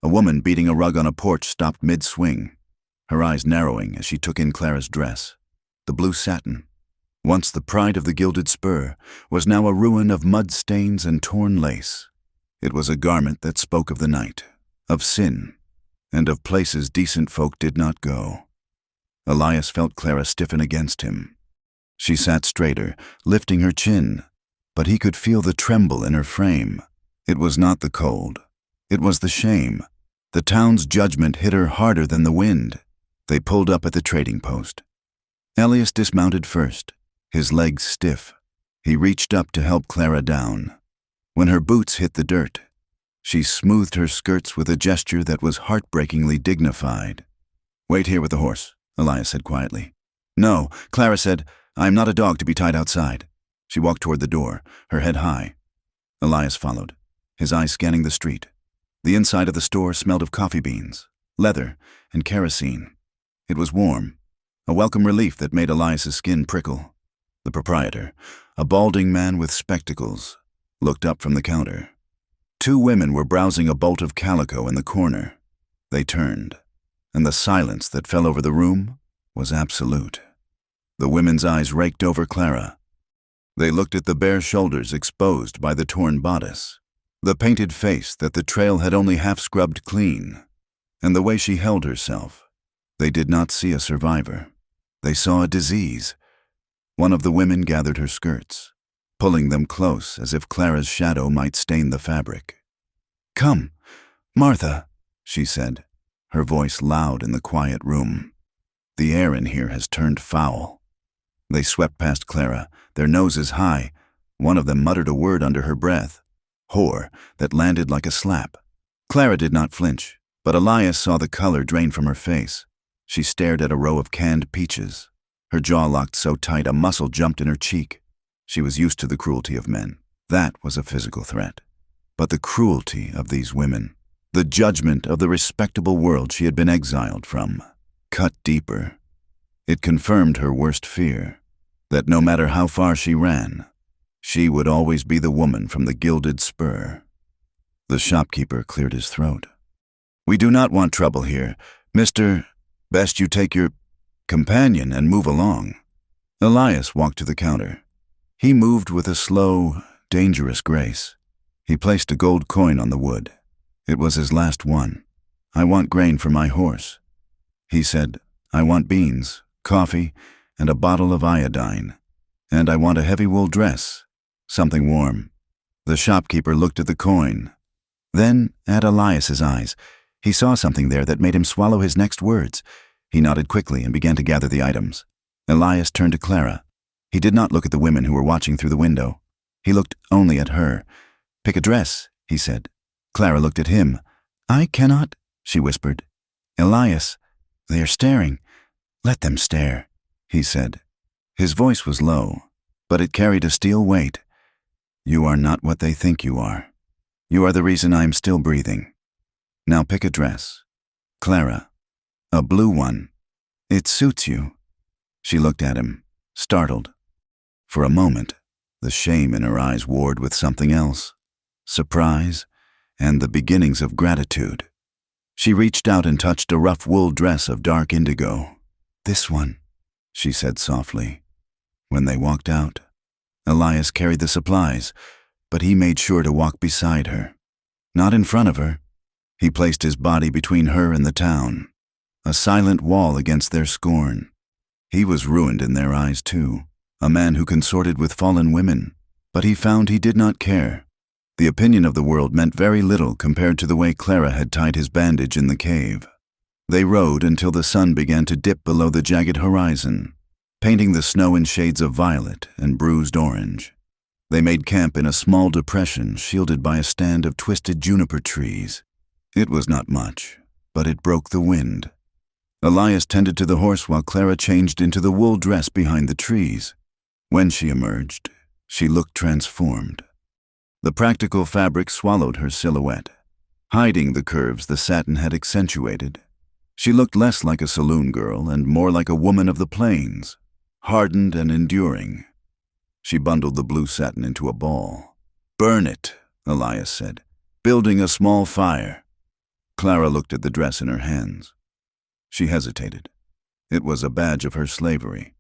A woman beating a rug on a porch stopped mid-swing, her eyes narrowing as she took in Clara's dress. The blue satin, once the pride of the gilded spur, was now a ruin of mud stains and torn lace. It was a garment that spoke of the night, of sin, and of places decent folk did not go. Elias felt Clara stiffen against him. She sat straighter, lifting her chin, but he could feel the tremble in her frame. It was not the cold. It was the shame. The town's judgment hit her harder than the wind. They pulled up at the trading post. Elias dismounted first, his legs stiff. He reached up to help Clara down. When her boots hit the dirt, she smoothed her skirts with a gesture that was heartbreakingly dignified. "Wait here with the horse," Elias said quietly. "No," Clara said, "I am not a dog to be tied outside." She walked toward the door, her head high. Elias followed, his eyes scanning the street. The inside of the store smelled of coffee beans, leather, and kerosene. It was warm, a welcome relief that made Elias's skin prickle. The proprietor, a balding man with spectacles, looked up from the counter. Two women were browsing a bolt of calico in the corner. They turned, and the silence that fell over the room was absolute. The women's eyes raked over Clara. They looked at the bare shoulders exposed by the torn bodice, the painted face that the trail had only half scrubbed clean, and the way she held herself. They did not see a survivor. They saw a disease. One of the women gathered her skirts, pulling them close as if Clara's shadow might stain the fabric. "Come, Martha," she said, her voice loud in the quiet room. "The air in here has turned foul." They swept past Clara, their noses high. One of them muttered a word under her breath, "whore," that landed like a slap. Clara did not flinch, but Elias saw the color drain from her face. She stared at a row of canned peaches. Her jaw locked so tight a muscle jumped in her cheek. She was used to the cruelty of men. That was a physical threat. But the cruelty of these women, the judgment of the respectable world she had been exiled from, cut deeper. It confirmed her worst fear, that no matter how far she ran, she would always be the woman from the gilded spur. The shopkeeper cleared his throat. "We do not want trouble here. Mr. Best you take your companion and move along." Elias walked to the counter. He moved with a slow, dangerous grace. He placed a gold coin on the wood. It was his last one. "I want grain for my horse." He said, "I want beans, coffee, and a bottle of iodine. And I want a heavy wool dress, something warm." The shopkeeper looked at the coin, then at Elias's eyes. He saw something there that made him swallow his next words. He nodded quickly and began to gather the items. Elias turned to Clara. He did not look at the women who were watching through the window. He looked only at her. "Pick a dress," he said. Clara looked at him. "I cannot," she whispered. "Elias, they are staring. Let them stare," he said. His voice was low, but it carried a steel weight. "You are not what they think you are. You are the reason I am still breathing. Now pick a dress. Clara, a blue one. It suits you." She looked at him, startled. For a moment, the shame in her eyes warred with something else, surprise, and the beginnings of gratitude. She reached out and touched a rough wool dress of dark indigo. "This one," she said softly. When they walked out, Elias carried the supplies, but he made sure to walk beside her. Not in front of her. He placed his body between her and the town, a silent wall against their scorn. He was ruined in their eyes too, a man who consorted with fallen women, but he found he did not care. The opinion of the world meant very little compared to the way Clara had tied his bandage in the cave. They rode until the sun began to dip below the jagged horizon, painting the snow in shades of violet and bruised orange. They made camp in a small depression shielded by a stand of twisted juniper trees. It was not much, but it broke the wind. Elias tended to the horse while Clara changed into the wool dress behind the trees. When she emerged, she looked transformed. The practical fabric swallowed her silhouette, hiding the curves the satin had accentuated. She looked less like a saloon girl and more like a woman of the plains, hardened and enduring. She bundled the blue satin into a ball. "Burn it," Elias said, building a small fire. Clara looked at the dress in her hands. She hesitated. It was a badge of her slavery.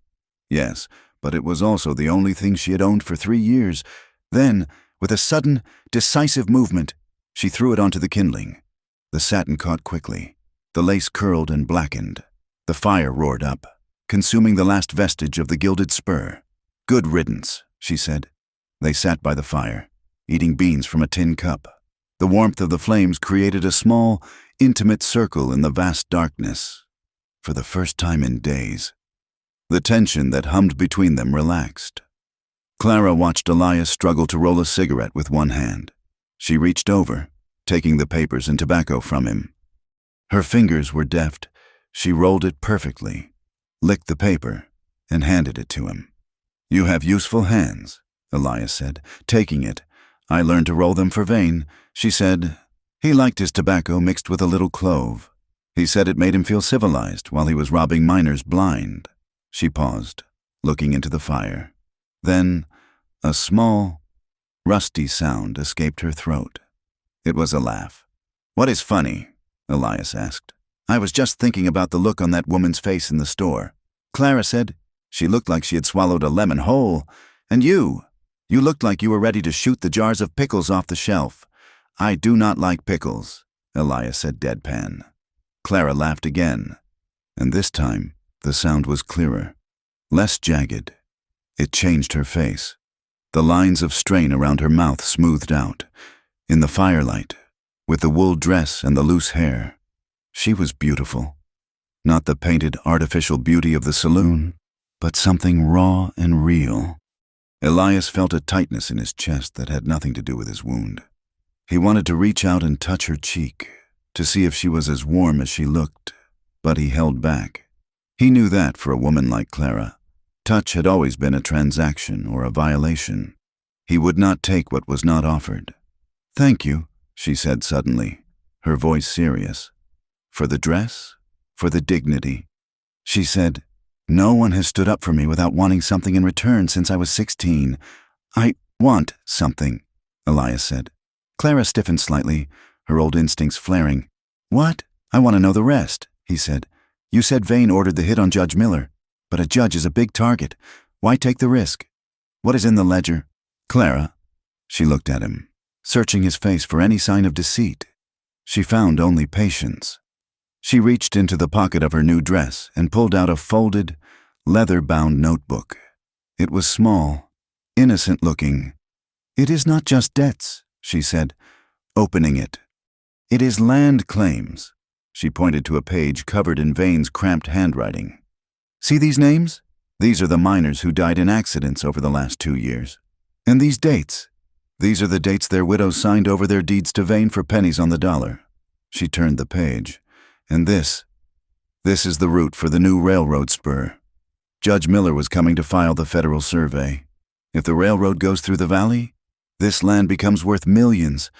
Yes, but it was also the only thing she had owned for 3 years. Then, with a sudden, decisive movement, she threw it onto the kindling. The satin caught quickly. The lace curled and blackened. The fire roared up, consuming the last vestige of the gilded spur. "Good riddance," she said. They sat by the fire, eating beans from a tin cup. The warmth of the flames created a small, intimate circle in the vast darkness. For the first time in days, the tension that hummed between them relaxed. Clara watched Elias struggle to roll a cigarette with one hand. She reached over, taking the papers and tobacco from him. Her fingers were deft. She rolled it perfectly, licked the paper, and handed it to him. "You have useful hands," Elias said, taking it. "I learned to roll them for Vane," she said. He liked his tobacco mixed with a little clove. He said it made him feel civilized while he was robbing miners blind. She paused, looking into the fire. Then, a small, rusty sound escaped her throat. It was a laugh. "What is funny?" Elias asked. "I was just thinking about the look on that woman's face in the store." Clara said. "She looked like she had swallowed a lemon whole. And you looked like you were ready to shoot the jars of pickles off the shelf." "I do not like pickles," Elias said deadpan. Clara laughed again, and this time the sound was clearer, less jagged. It changed her face. The lines of strain around her mouth smoothed out. In the firelight, with the wool dress and the loose hair, she was beautiful. Not the painted artificial beauty of the saloon, but something raw and real. Elias felt a tightness in his chest that had nothing to do with his wound. He wanted to reach out and touch her cheek, to see if she was as warm as she looked, but he held back. He knew that for a woman like Clara, touch had always been a transaction or a violation. He would not take what was not offered. "Thank you," she said suddenly, her voice serious. "For the dress? For the dignity?" She said, "No one has stood up for me without wanting something in return since I was 16. I want something," Elias said. Clara stiffened slightly, her old instincts flaring. "What? I want to know the rest," he said. "You said Vane ordered the hit on Judge Miller, but a judge is a big target. Why take the risk? What is in the ledger?" "Clara," she looked at him, searching his face for any sign of deceit. She found only patience. She reached into the pocket of her new dress and pulled out a folded, leather-bound notebook. It was small, innocent-looking. "It is not just debts," she said, opening it. "It is land claims." She pointed to a page covered in Vane's cramped handwriting. "See these names? These are the miners who died in accidents over the last 2 years. And these dates? These are the dates their widows signed over their deeds to Vane for pennies on the dollar." She turned the page. "And this is the route for the new railroad spur. Judge Miller was coming to file the federal survey. If the railroad goes through the valley, this land becomes worth millions.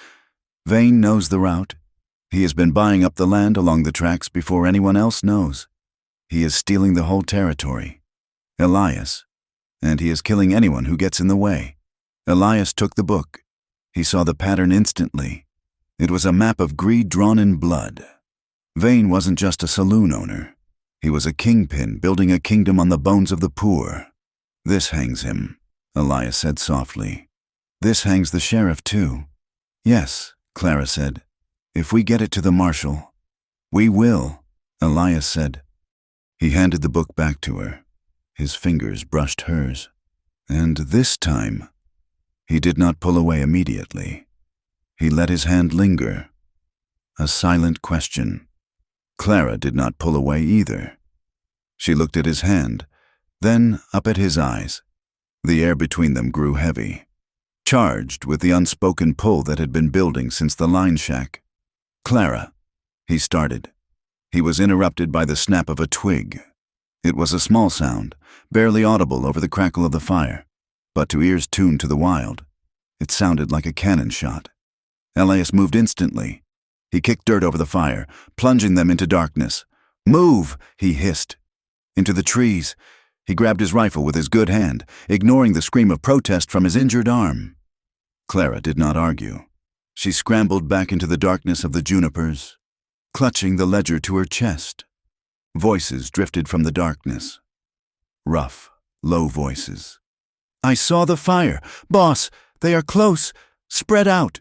Vane knows the route. He has been buying up the land along the tracks before anyone else knows. He is stealing the whole territory. Elias. And he is killing anyone who gets in the way." Elias took the book. He saw the pattern instantly. It was a map of greed drawn in blood. Vane wasn't just a saloon owner. He was a kingpin building a kingdom on the bones of the poor. "This hangs him," Elias said softly. "This hangs the sheriff too." "Yes," Clara said. "If we get it to the marshal." "We will," Elias said. He handed the book back to her. His fingers brushed hers. And this time, he did not pull away immediately. He let his hand linger. A silent question. Clara did not pull away either. She looked at his hand, then up at his eyes. The air between them grew heavy, charged with the unspoken pull that had been building since the line shack. "Clara," he started. He was interrupted by the snap of a twig. It was a small sound, barely audible over the crackle of the fire, but to ears tuned to the wild, it sounded like a cannon shot. Elias moved instantly. He kicked dirt over the fire, plunging them into darkness. "Move!" he hissed. Into the trees. He grabbed his rifle with his good hand, ignoring the scream of protest from his injured arm. Clara did not argue. She scrambled back into the darkness of the junipers, clutching the ledger to her chest. Voices drifted from the darkness. Rough, low voices. "I saw the fire. Boss, they are close. Spread out."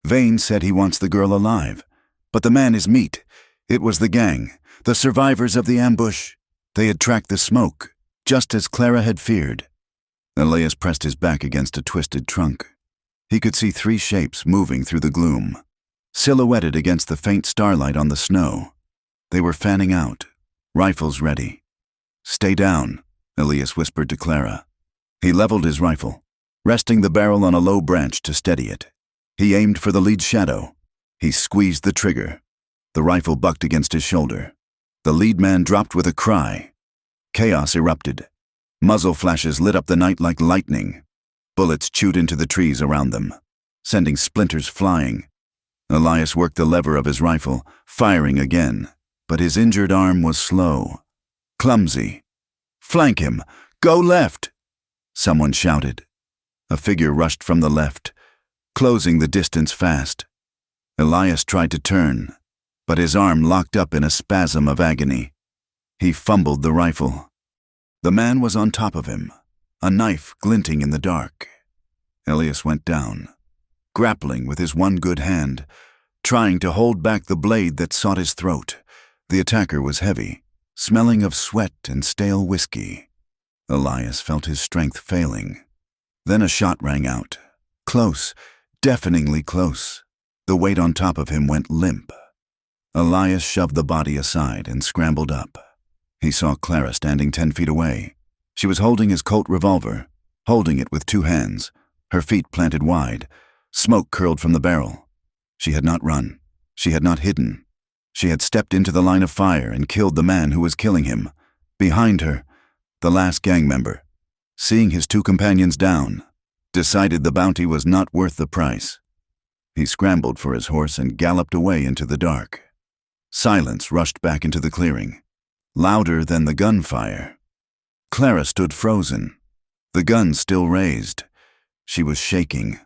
Vane said he wants the girl alive. But the man is meat. It was the gang, the survivors of the ambush. They had tracked the smoke, just as Clara had feared. Elias pressed his back against a twisted trunk. He could see 3 shapes moving through the gloom, silhouetted against the faint starlight on the snow. They were fanning out, rifles ready. "Stay down," Elias whispered to Clara. He leveled his rifle, resting the barrel on a low branch to steady it. He aimed for the lead shadow. He squeezed the trigger. The rifle bucked against his shoulder. The lead man dropped with a cry. Chaos erupted. Muzzle flashes lit up the night like lightning. Bullets chewed into the trees around them, sending splinters flying. Elias worked the lever of his rifle, firing again, but his injured arm was slow, clumsy. "Flank him! Go left!" Someone shouted. A figure rushed from the left, closing the distance fast. Elias tried to turn, but his arm locked up in a spasm of agony. He fumbled the rifle. The man was on top of him, a knife glinting in the dark. Elias went down, grappling with his one good hand, trying to hold back the blade that sought his throat. The attacker was heavy, smelling of sweat and stale whiskey. Elias felt his strength failing. Then a shot rang out, close, deafeningly close. The weight on top of him went limp. Elias shoved the body aside and scrambled up. He saw Clara standing 10 feet away. She was holding his Colt revolver, holding it with 2 hands, her feet planted wide. Smoke curled from the barrel. She had not run. She had not hidden. She had stepped into the line of fire and killed the man who was killing him. Behind her, the last gang member, seeing his 2 companions down, decided the bounty was not worth the price. He scrambled for his horse and galloped away into the dark. Silence rushed back into the clearing, louder than the gunfire. Clara stood frozen, the gun still raised. She was shaking,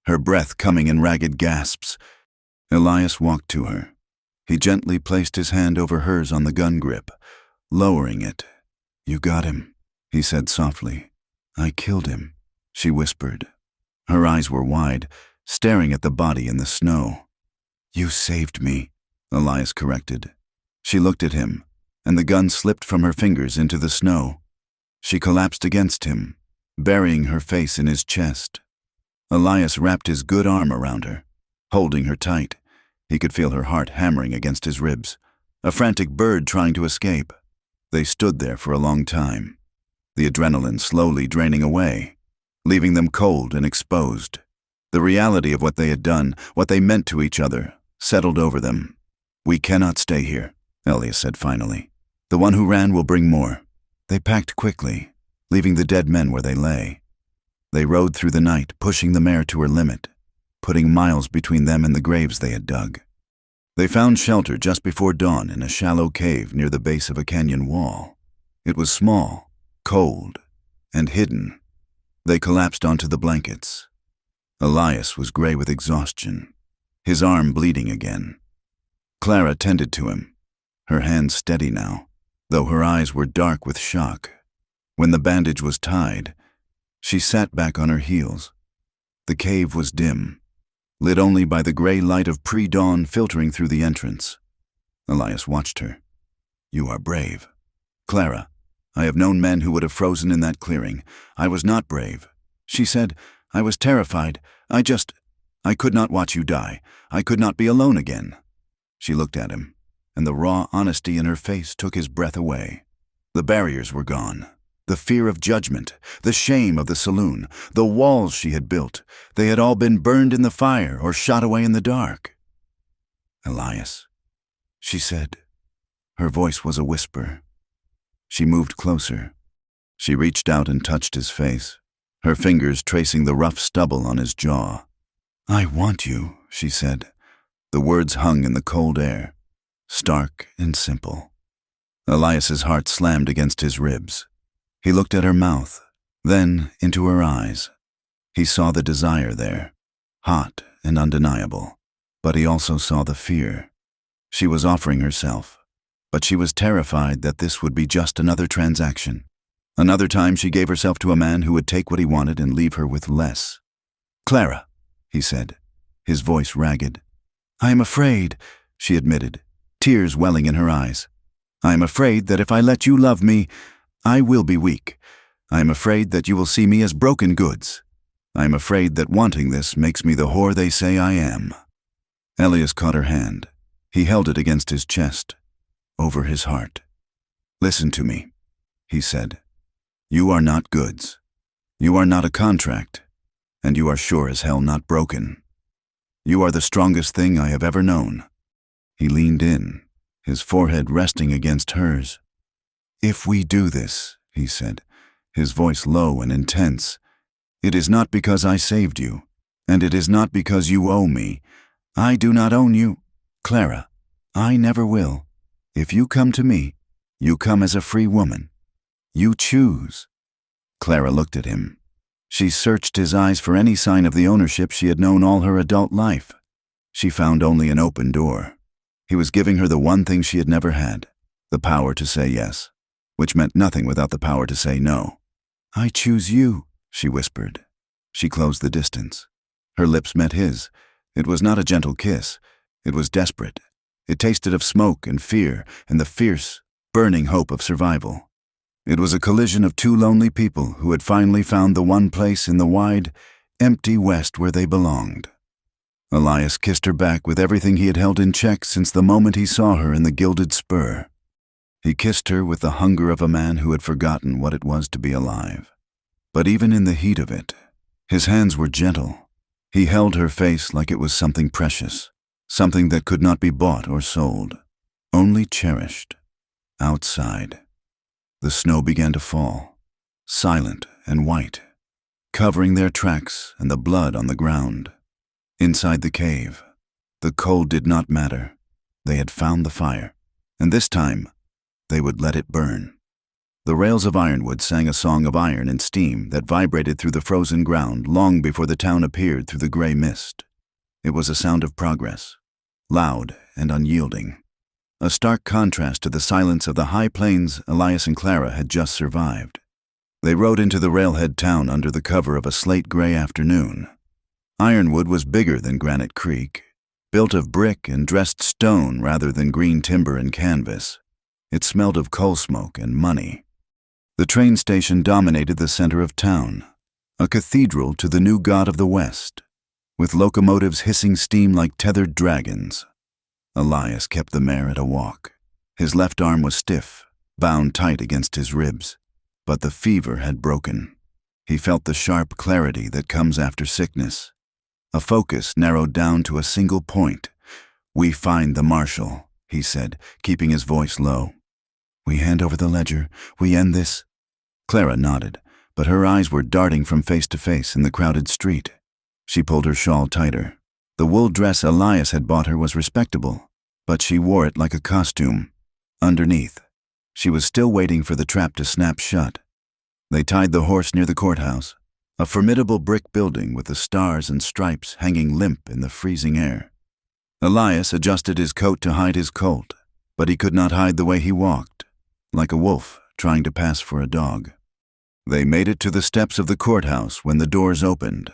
her breath coming in ragged gasps. Elias walked to her. He gently placed his hand over hers on the gun grip, lowering it. "You got him," he said softly. "I killed him," she whispered. Her eyes were wide, staring at the body in the snow. "You saved me," Elias corrected. She looked at him, and the gun slipped from her fingers into the snow. She collapsed against him, burying her face in his chest. Elias wrapped his good arm around her, holding her tight. He could feel her heart hammering against his ribs, a frantic bird trying to escape. They stood there for a long time, the adrenaline slowly draining away, leaving them cold and exposed. The reality of what they had done, what they meant to each other, settled over them. "We cannot stay here," Elias said finally. "The one who ran will bring more." They packed quickly, leaving the dead men where they lay. They rode through the night, pushing the mare to her limit, putting miles between them and the graves they had dug. They found shelter just before dawn in a shallow cave near the base of a canyon wall. It was small, cold, and hidden. They collapsed onto the blankets. Elias was gray with exhaustion, his arm bleeding again. Clara tended to him, her hands steady now, though her eyes were dark with shock. When the bandage was tied, she sat back on her heels. The cave was dim, lit only by the gray light of pre-dawn filtering through the entrance. Elias watched her. "You are brave." "Clara, I have known men who would have frozen in that clearing. I was not brave." She said, "I was terrified. I could not watch you die. I could not be alone again." She looked at him, and the raw honesty in her face took his breath away. The barriers were gone. The fear of judgment, the shame of the saloon, the walls she had built, they had all been burned in the fire or shot away in the dark. "Elias," she said. Her voice was a whisper. She moved closer. She reached out and touched his face, her fingers tracing the rough stubble on his jaw. "I want you," she said. The words hung in the cold air, stark and simple. Elias's heart slammed against his ribs. He looked at her mouth, then into her eyes. He saw the desire there, hot and undeniable, but he also saw the fear. She was offering herself, but she was terrified that this would be just another transaction. Another time she gave herself to a man who would take what he wanted and leave her with less. "Clara," he said, his voice ragged. "I am afraid," she admitted, tears welling in her eyes. "I am afraid that if I let you love me, I will be weak. I am afraid that you will see me as broken goods. I am afraid that wanting this makes me the whore they say I am." Elias caught her hand. He held it against his chest, over his heart. "Listen to me," he said. "You are not goods. You are not a contract, and you are sure as hell not broken. You are the strongest thing I have ever known." He leaned in, his forehead resting against hers. "If we do this," he said, his voice low and intense, "it is not because I saved you, and it is not because you owe me. I do not own you, Clara. I never will. If you come to me, you come as a free woman. You choose." Clara looked at him. She searched his eyes for any sign of the ownership she had known all her adult life. She found only an open door. He was giving her the one thing she had never had, the power to say yes, which meant nothing without the power to say no. "I choose you," she whispered. She closed the distance. Her lips met his. It was not a gentle kiss. It was desperate. It tasted of smoke and fear and the fierce, burning hope of survival. It was a collision of two lonely people who had finally found the one place in the wide, empty West where they belonged. Elias kissed her back with everything he had held in check since the moment he saw her in the gilded spur. He kissed her with the hunger of a man who had forgotten what it was to be alive. But even in the heat of it, his hands were gentle. He held her face like it was something precious, something that could not be bought or sold, only cherished. Outside, the snow began to fall, silent and white, covering their tracks and the blood on the ground. Inside the cave, the cold did not matter. They had found the fire, and this time, they would let it burn. The rails of ironwood sang a song of iron and steam that vibrated through the frozen ground long before the town appeared through the gray mist. It was a sound of progress, loud and unyielding, a stark contrast to the silence of the high plains Elias and Clara had just survived. They rode into the railhead town under the cover of a slate-gray afternoon. Ironwood was bigger than Granite Creek, built of brick and dressed stone rather than green timber and canvas. It smelled of coal smoke and money. The train station dominated the center of town, a cathedral to the new god of the West, with locomotives hissing steam like tethered dragons. Elias kept the mare at a walk. His left arm was stiff, bound tight against his ribs, but the fever had broken. He felt the sharp clarity that comes after sickness. A focus narrowed down to a single point. "We find the marshal," he said, keeping his voice low. "We hand over the ledger. We end this." Clara nodded, but her eyes were darting from face to face in the crowded street. She pulled her shawl tighter. The wool dress Elias had bought her was respectable, but she wore it like a costume. Underneath, she was still waiting for the trap to snap shut. They tied the horse near the courthouse, a formidable brick building with the stars and stripes hanging limp in the freezing air. Elias adjusted his coat to hide his colt, but he could not hide the way he walked, like a wolf trying to pass for a dog. They made it to the steps of the courthouse when the doors opened.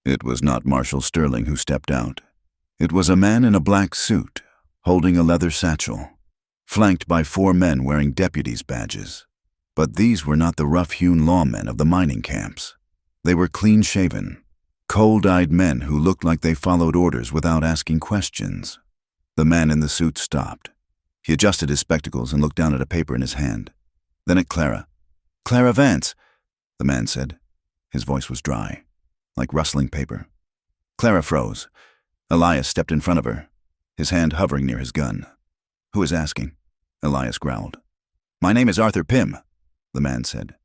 It was not Marshal Sterling who stepped out. It was a man in a black suit, holding a leather satchel, flanked by 4 men wearing deputies' badges. But these were not the rough-hewn lawmen of the mining camps. They were clean-shaven, cold-eyed men who looked like they followed orders without asking questions. The man in the suit stopped. He adjusted his spectacles and looked down at a paper in his hand, then at Clara. "Clara Vance," the man said. His voice was dry, like rustling paper. Clara froze. Elias stepped in front of her, his hand hovering near his gun. "Who is asking?" Elias growled. "My name is Arthur Pym," the man said.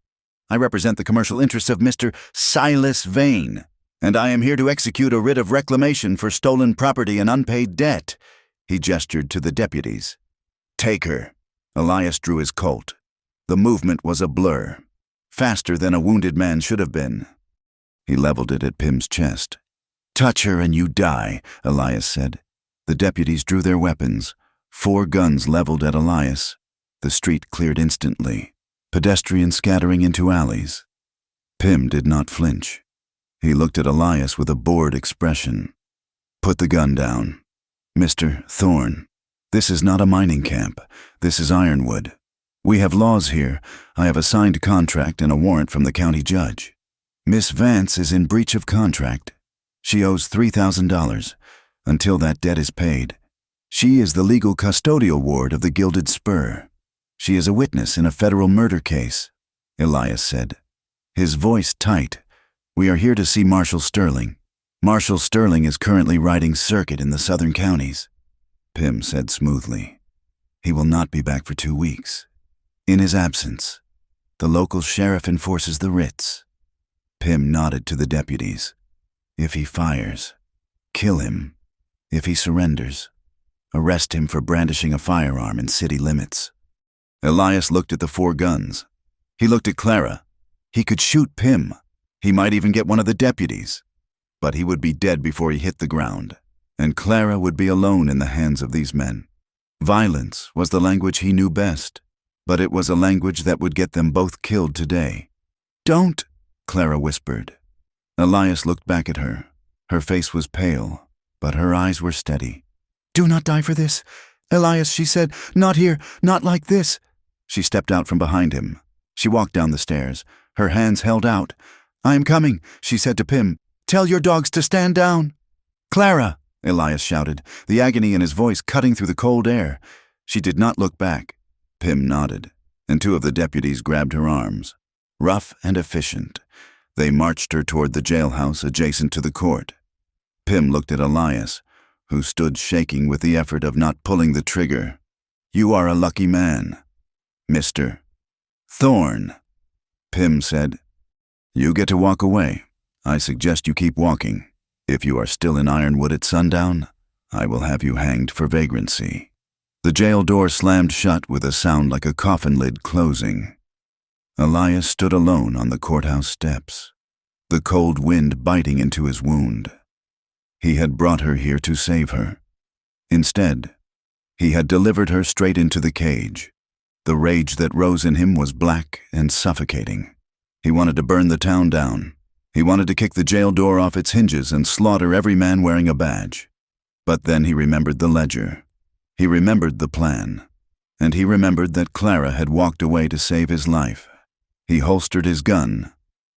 "I represent the commercial interests of Mr. Silas Vane, and I am here to execute a writ of reclamation for stolen property and unpaid debt." He gestured to the deputies. "Take her." Elias drew his Colt. The movement was a blur, faster than a wounded man should have been. He leveled it at Pym's chest. "Touch her and you die," Elias said. The deputies drew their weapons, 4 guns leveled at Elias. The street cleared instantly, pedestrians scattering into alleys. Pym did not flinch. He looked at Elias with a bored expression. "Put the gun down. Mr. Thorne, this is not a mining camp. This is Ironwood. We have laws here. I have a signed contract and a warrant from the county judge. Miss Vance is in breach of contract. She owes $3,000. Until that debt is paid, she is the legal custodial ward of the Gilded Spur. She is a witness in a federal murder case," Elias said, his voice tight. "We are here to see Marshal Sterling. Marshal Sterling is currently riding circuit in the southern counties," Pym said smoothly. "He will not be back for 2 weeks. In his absence, the local sheriff enforces the writs." Pym nodded to the deputies. "If he fires, kill him. If he surrenders, arrest him for brandishing a firearm in city limits." Elias looked at the 4 guns. He looked at Clara. He could shoot Pym. He might even get one of the deputies. But he would be dead before he hit the ground, and Clara would be alone in the hands of these men. Violence was the language he knew best, but it was a language that would get them both killed today. "Don't," Clara whispered. Elias looked back at her. Her face was pale, but her eyes were steady. "Do not die for this. Elias," she said, "not here, not like this." She stepped out from behind him. She walked down the stairs, her hands held out. "I am coming," she said to Pym. "Tell your dogs to stand down." "Clara," Elias shouted, the agony in his voice cutting through the cold air. She did not look back. Pym nodded, and 2 of the deputies grabbed her arms. Rough and efficient, they marched her toward the jailhouse adjacent to the court. Pym looked at Elias, who stood shaking with the effort of not pulling the trigger. "You are a lucky man, Mr. Thorne," Pym said. "You get to walk away. I suggest you keep walking. If you are still in Ironwood at sundown, I will have you hanged for vagrancy." The jail door slammed shut with a sound like a coffin lid closing. Elias stood alone on the courthouse steps, the cold wind biting into his wound. He had brought her here to save her. Instead, he had delivered her straight into the cage. The rage that rose in him was black and suffocating. He wanted to burn the town down. He wanted to kick the jail door off its hinges and slaughter every man wearing a badge. But then he remembered the ledger. He remembered the plan. And he remembered that Clara had walked away to save his life. He holstered his gun.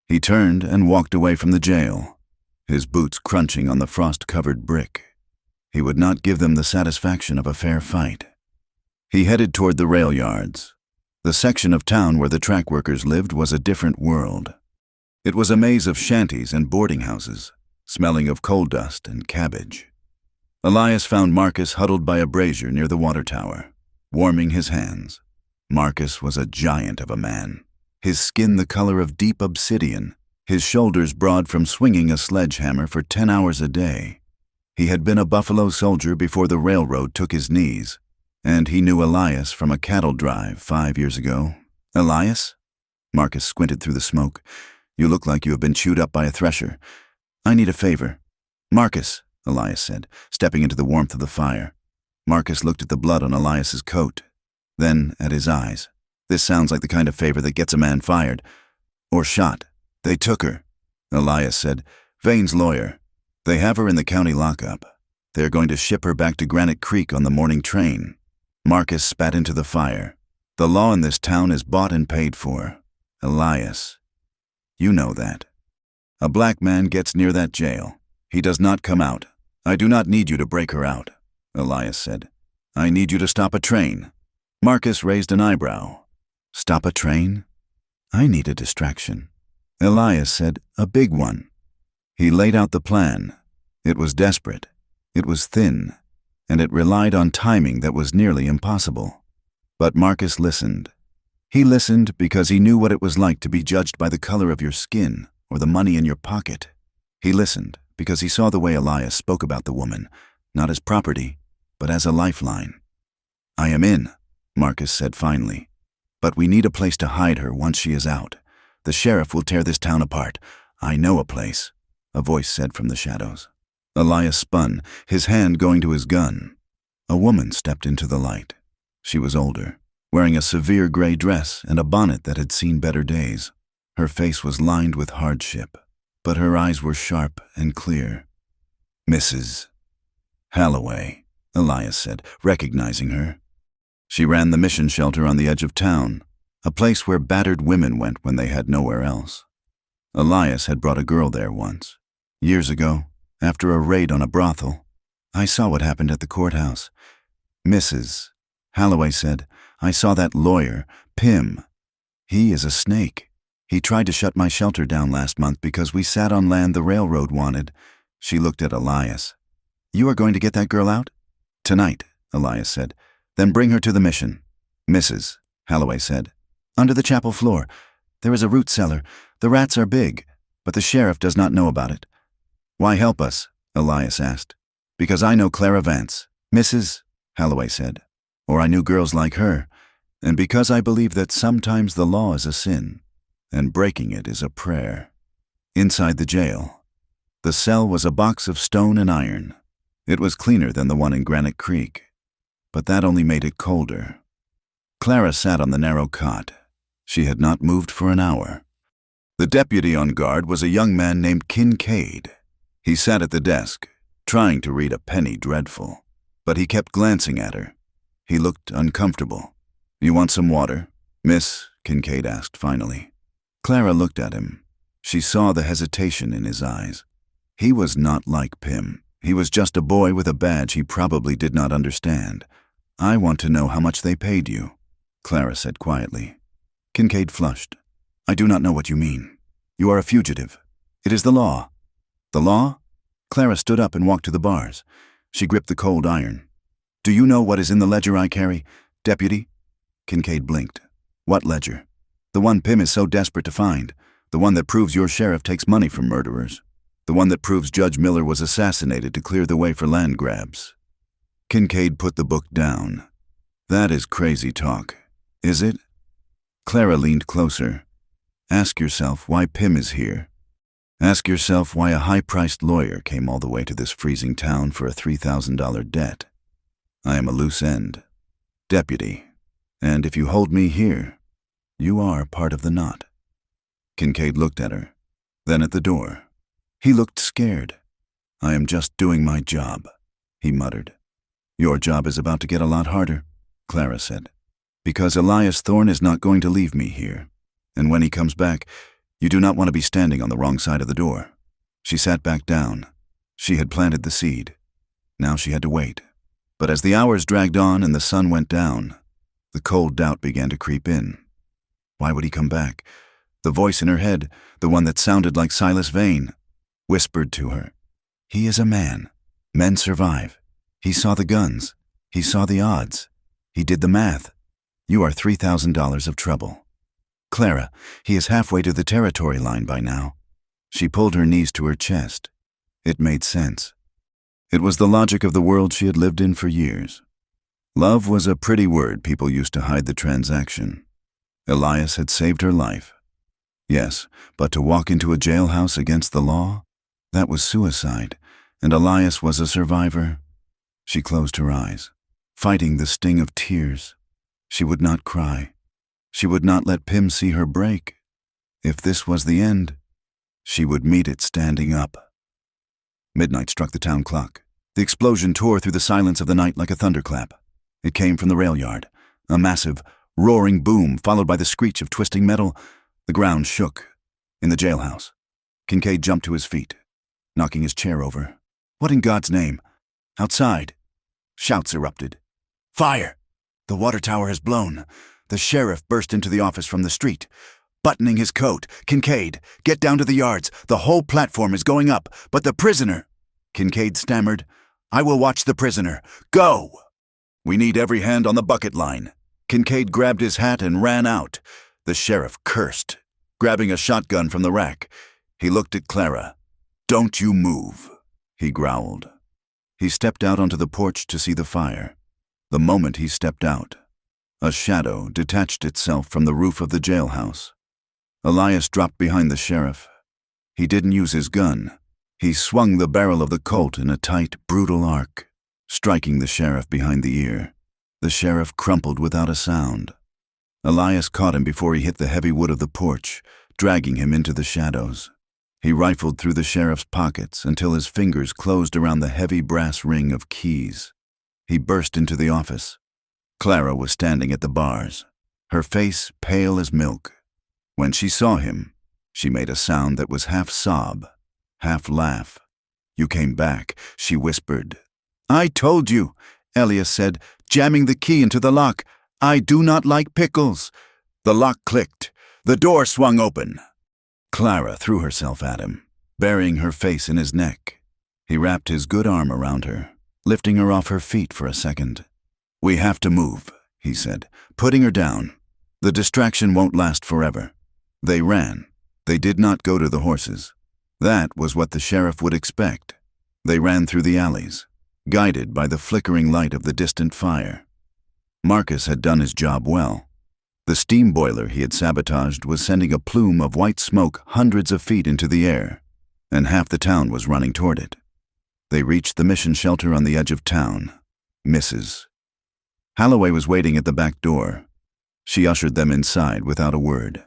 He turned and walked away from the jail, his boots crunching on the frost-covered brick. He would not give them the satisfaction of a fair fight. He headed toward the rail yards. The section of town where the track workers lived was a different world. It was a maze of shanties and boarding houses, smelling of coal dust and cabbage. Elias found Marcus huddled by a brazier near the water tower, warming his hands. Marcus was a giant of a man, his skin the color of deep obsidian, his shoulders broad from swinging a sledgehammer for 10 hours a day. He had been a Buffalo soldier before the railroad took his knees, and he knew Elias from a cattle drive 5 years ago. "Elias?" Marcus squinted through the smoke. "You look like you have been chewed up by a thresher. I need a favor." "Marcus," Elias said, stepping into the warmth of the fire. Marcus looked at the blood on Elias's coat, then at his eyes. "This sounds like the kind of favor that gets a man fired. Or shot." "They took her," Elias said. "Vane's lawyer. They have her in the county lockup. They are going to ship her back to Granite Creek on the morning train." Marcus spat into the fire. "The law in this town is bought and paid for. Elias, you know that. A black man gets near that jail. He does not come out. I do not need you to break her out," Elias said. "I need you to stop a train." Marcus raised an eyebrow. "Stop a train? I need a distraction." Elias said, "A big one." He laid out the plan. It was desperate. It was thin, and it relied on timing that was nearly impossible. But Marcus listened. He listened because he knew what it was like to be judged by the color of your skin or the money in your pocket. He listened because he saw the way Elias spoke about the woman, not as property, but as a lifeline. "I am in," Marcus said finally. "But we need a place to hide her once she is out. The sheriff will tear this town apart. I know a place," a voice said from the shadows. Elias spun, his hand going to his gun. A woman stepped into the light. She was older, wearing a severe gray dress and a bonnet that had seen better days. Her face was lined with hardship, but her eyes were sharp and clear. "Mrs. Halloway," Elias said, recognizing her. She ran the mission shelter on the edge of town, a place where battered women went when they had nowhere else. Elias had brought a girl there once, years ago, after a raid on a brothel. "I saw what happened at the courthouse." "Mrs. Halloway said, I saw that lawyer, Pim. He is a snake. He tried to shut my shelter down last month because we sat on land the railroad wanted." She looked at Elias. "You are going to get that girl out?" "Tonight," Elias said. "Then bring her to the mission." "Mrs. Halloway said, "Under the chapel floor. There is a root cellar. The rats are big, but the sheriff does not know about it." "Why help us?" Elias asked. "Because I know Clara Vance," Mrs. Halloway said. "Or I knew girls like her. And because I believe that sometimes the law is a sin, and breaking it is a prayer." Inside the jail, the cell was a box of stone and iron. It was cleaner than the one in Granite Creek, but that only made it colder. Clara sat on the narrow cot. She had not moved for an hour. The deputy on guard was a young man named Kincaid. He sat at the desk, trying to read a penny dreadful, but he kept glancing at her. He looked uncomfortable. "You want some water, miss?" Kincaid asked finally. Clara looked at him. She saw the hesitation in his eyes. He was not like Pim. He was just a boy with a badge he probably did not understand. "I want to know how much they paid you," Clara said quietly. Kincaid flushed. "I do not know what you mean. You are a fugitive. It is the law." "The law?" Clara stood up and walked to the bars. She gripped the cold iron. "Do you know what is in the ledger I carry, deputy?" Kincaid blinked. "What ledger?" "The one Pim is so desperate to find. The one that proves your sheriff takes money from murderers. The one that proves Judge Miller was assassinated to clear the way for land grabs." Kincaid put the book down. "That is crazy talk, is it?" Clara leaned closer. "Ask yourself why Pim is here. Ask yourself why a high-priced lawyer came all the way to this freezing town for a $3,000 debt. I am a loose end, deputy, and if you hold me here, you are part of the knot." Kincaid looked at her, then at the door. He looked scared. "I am just doing my job," he muttered. "Your job is about to get a lot harder," Clara said, "because Elias Thorne is not going to leave me here. And when he comes back, you do not want to be standing on the wrong side of the door." She sat back down. She had planted the seed. Now she had to wait. But as the hours dragged on and the sun went down, the cold doubt began to creep in. Why would he come back? The voice in her head, the one that sounded like Silas Vane, whispered to her, "He is a man. Men survive. He saw the guns. He saw the odds. He did the math. You are $3,000 of trouble. Clara, he is halfway to the territory line by now." She pulled her knees to her chest. It made sense. It was the logic of the world she had lived in for years. Love was a pretty word people used to hide the transaction. Elias had saved her life. Yes, but to walk into a jailhouse against the law? That was suicide, and Elias was a survivor. She closed her eyes, fighting the sting of tears. She would not cry. She would not let Pim see her break. If this was the end, she would meet it standing up. Midnight struck the town clock. The explosion tore through the silence of the night like a thunderclap. It came from the rail yard, a massive, roaring boom followed by the screech of twisting metal. The ground shook. In the jailhouse, Kincaid jumped to his feet, knocking his chair over. "What in God's name?" Outside, shouts erupted. "Fire! The water tower has blown." The sheriff burst into the office from the street, buttoning his coat. "Kincaid, get down to the yards. The whole platform is going up. But the prisoner—" Kincaid stammered, "I will watch the prisoner. Go!" "We need every hand on the bucket line." Kincaid grabbed his hat and ran out. The sheriff cursed, grabbing a shotgun from the rack. He looked at Clara. "Don't you move," he growled. He stepped out onto the porch to see the fire. The moment he stepped out, a shadow detached itself from the roof of the jailhouse. Elias dropped behind the sheriff. He didn't use his gun. He swung the barrel of the Colt in a tight, brutal arc, striking the sheriff behind the ear. The sheriff crumpled without a sound. Elias caught him before he hit the heavy wood of the porch, dragging him into the shadows. He rifled through the sheriff's pockets until his fingers closed around the heavy brass ring of keys. He burst into the office. Clara was standing at the bars, her face pale as milk. When she saw him, she made a sound that was half sob, half laugh. "You came back," she whispered. "I told you," Elias said, jamming the key into the lock. "I do not like pickles." The lock clicked. The door swung open. Clara threw herself at him, burying her face in his neck. He wrapped his good arm around her, lifting her off her feet for a second. "We have to move," he said, putting her down. "The distraction won't last forever." They ran. They did not go to the horses. That was what the sheriff would expect. They ran through the alleys, guided by the flickering light of the distant fire. Marcus had done his job well. The steam boiler he had sabotaged was sending a plume of white smoke hundreds of feet into the air, and half the town was running toward it. They reached the mission shelter on the edge of town. Mrs. Holloway was waiting at the back door. She ushered them inside without a word,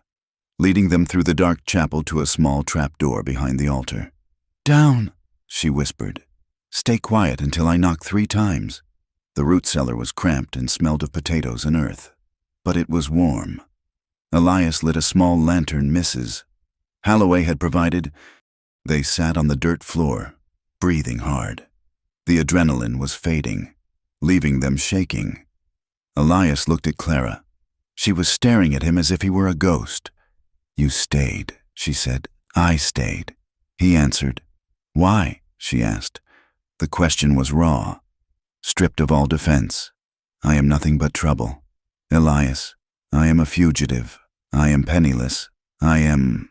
leading them through the dark chapel to a small trap door behind the altar. "Down," she whispered. "Stay quiet until I knock 3 times. The root cellar was cramped and smelled of potatoes and earth, but it was warm. Elias lit a small lantern Mrs. Holloway had provided. They sat on the dirt floor, breathing hard. The adrenaline was fading, leaving them shaking. Elias looked at Clara. She was staring at him as if he were a ghost. "You stayed," she said. "I stayed." He answered. "Why?" she asked. The question was raw, stripped of all defense. "I am nothing but trouble. Elias, I am a fugitive. I am penniless. I am—"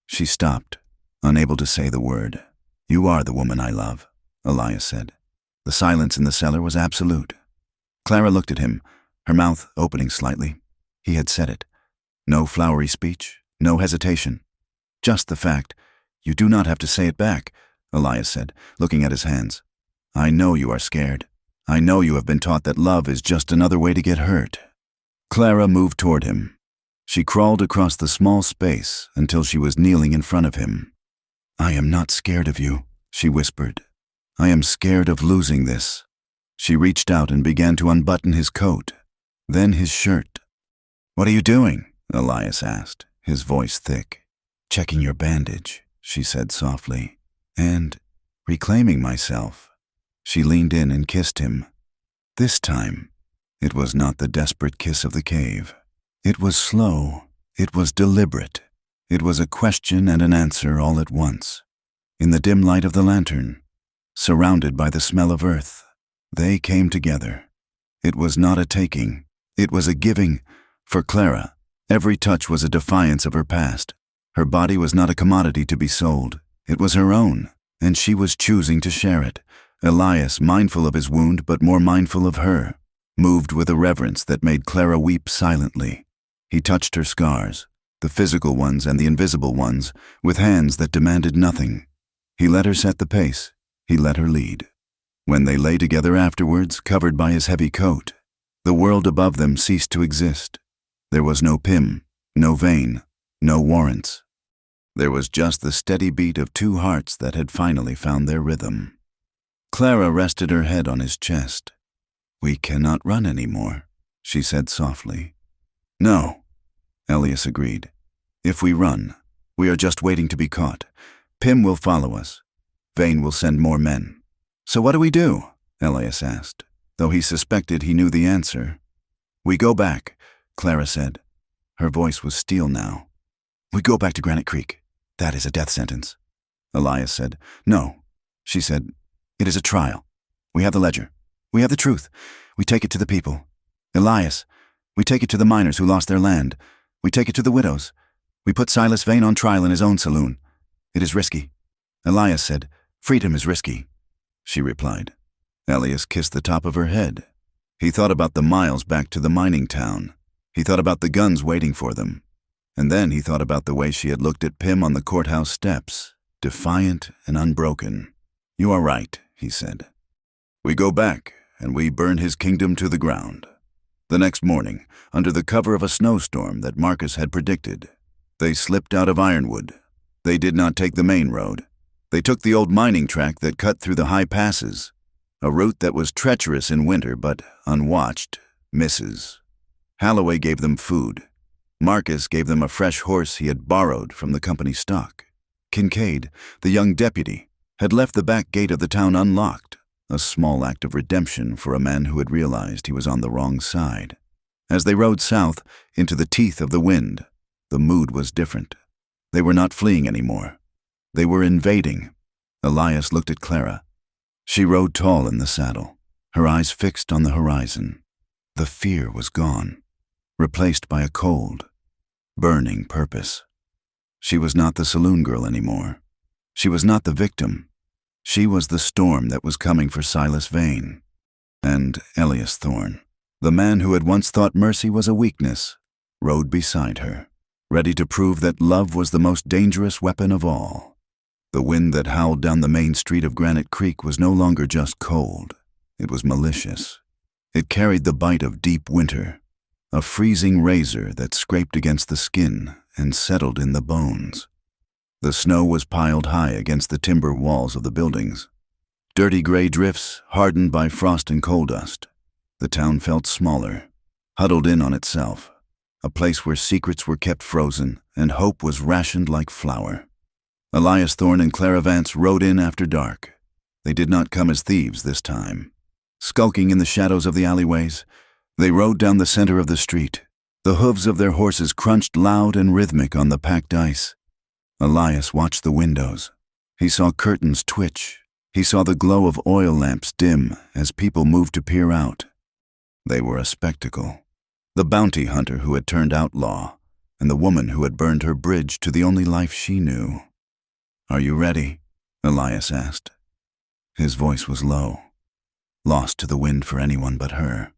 She stopped, unable to say the word. "You are the woman I love," Elias said. The silence in the cellar was absolute. Clara looked at him, her mouth opening slightly. He had said it. No flowery speech, no hesitation. Just the fact. "You do not have to say it back," Elias said, looking at his hands. "I know you are scared. I know you have been taught that love is just another way to get hurt." Clara moved toward him. She crawled across the small space until she was kneeling in front of him. "I am not scared of you," she whispered. "I am scared of losing this." She reached out and began to unbutton his coat, then his shirt. "What are you doing?" Elias asked, his voice thick. "Checking your bandage," she said softly, "and reclaiming myself." She leaned in and kissed him. This time, it was not the desperate kiss of the cave. It was slow. It was deliberate. It was a question and an answer all at once. In the dim light of the lantern, surrounded by the smell of earth, they came together. It was not a taking. It was a giving. For Clara, every touch was a defiance of her past. Her body was not a commodity to be sold. It was her own, and she was choosing to share it. Elias, mindful of his wound but more mindful of her, moved with a reverence that made Clara weep silently. He touched her scars, the physical ones and the invisible ones, with hands that demanded nothing. He let her set the pace. He let her lead. When they lay together afterwards, covered by his heavy coat, the world above them ceased to exist. There was no Pym, no Vane, no warrants. There was just the steady beat of 2 hearts that had finally found their rhythm. Clara rested her head on his chest. "We cannot run anymore," she said softly. "No," Elias agreed. "If we run, we are just waiting to be caught. Pym will follow us. Vane will send more men." "So what do we do?" Elias asked, though he suspected he knew the answer. "We go back," Clara said. Her voice was steel now. "We go back to Granite Creek. That is a death sentence." Elias said. "No," she said. "It is a trial. We have the ledger. We have the truth. We take it to the people. Elias, we take it to the miners who lost their land. We take it to the widows. We put Silas Vane on trial in his own saloon. It is risky." Elias said. "Freedom is risky," she replied. Elias kissed the top of her head. He thought about the miles back to the mining town. He thought about the guns waiting for them. And then he thought about the way she had looked at Pym on the courthouse steps. defiant and unbroken. "You are right," he said. "We go back, and we burn his kingdom to the ground." The next morning, under the cover of a snowstorm that Marcus had predicted, they slipped out of Ironwood. They did not take the main road. They took the old mining track that cut through the high passes, a route that was treacherous in winter but, unwatched, misses. Holloway gave them food. Marcus gave them a fresh horse he had borrowed from the company stock. Kincaid, the young deputy, had left the back gate of the town unlocked, a small act of redemption for a man who had realized he was on the wrong side. As they rode south into the teeth of the wind, the mood was different. They were not fleeing anymore. They were invading. Elias looked at Clara. She rode tall in the saddle, her eyes fixed on the horizon. The fear was gone, replaced by a cold, burning purpose. She was not the saloon girl anymore. She was not the victim. She was the storm that was coming for Silas Vane. And Elias Thorne, the man who had once thought mercy was a weakness, rode beside her, ready to prove that love was the most dangerous weapon of all. The wind that howled down the main street of Granite Creek was no longer just cold. It was malicious. It carried the bite of deep winter, a freezing razor that scraped against the skin and settled in the bones. The snow was piled high against the timber walls of the buildings. Dirty gray drifts hardened by frost and coal dust. The town felt smaller, huddled in on itself, a place where secrets were kept frozen and hope was rationed like flour. Elias Thorne and Clara Vance rode in after dark. They did not come as thieves this time. Skulking in the shadows of the alleyways, they rode down the center of the street. The hooves of their horses crunched loud and rhythmic on the packed ice. Elias watched the windows. He saw curtains twitch. He saw the glow of oil lamps dim as people moved to peer out. They were a spectacle. The bounty hunter who had turned outlaw, and the woman who had burned her bridge to the only life she knew. "Are you ready?" Elias asked. His voice was low, lost to the wind for anyone but her.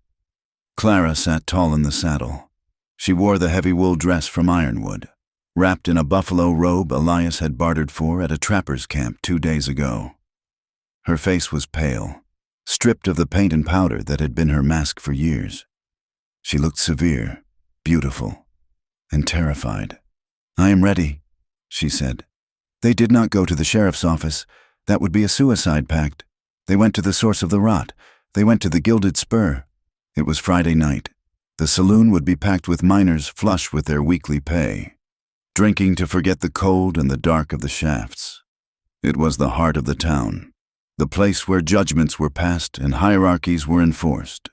Clara sat tall in the saddle. She wore the heavy wool dress from Ironwood, wrapped in a buffalo robe Elias had bartered for at a trapper's camp 2 days ago. Her face was pale, stripped of the paint and powder that had been her mask for years. She looked severe, beautiful, and terrified. "I am ready," she said. "They did not go to the sheriff's office. That would be a suicide pact. They went to the source of the rot. They went to the Gilded Spur. It was Friday night. The saloon would be packed with miners flush with their weekly pay, drinking to forget the cold and the dark of the shafts. It was the heart of the town, the place where judgments were passed and hierarchies were enforced.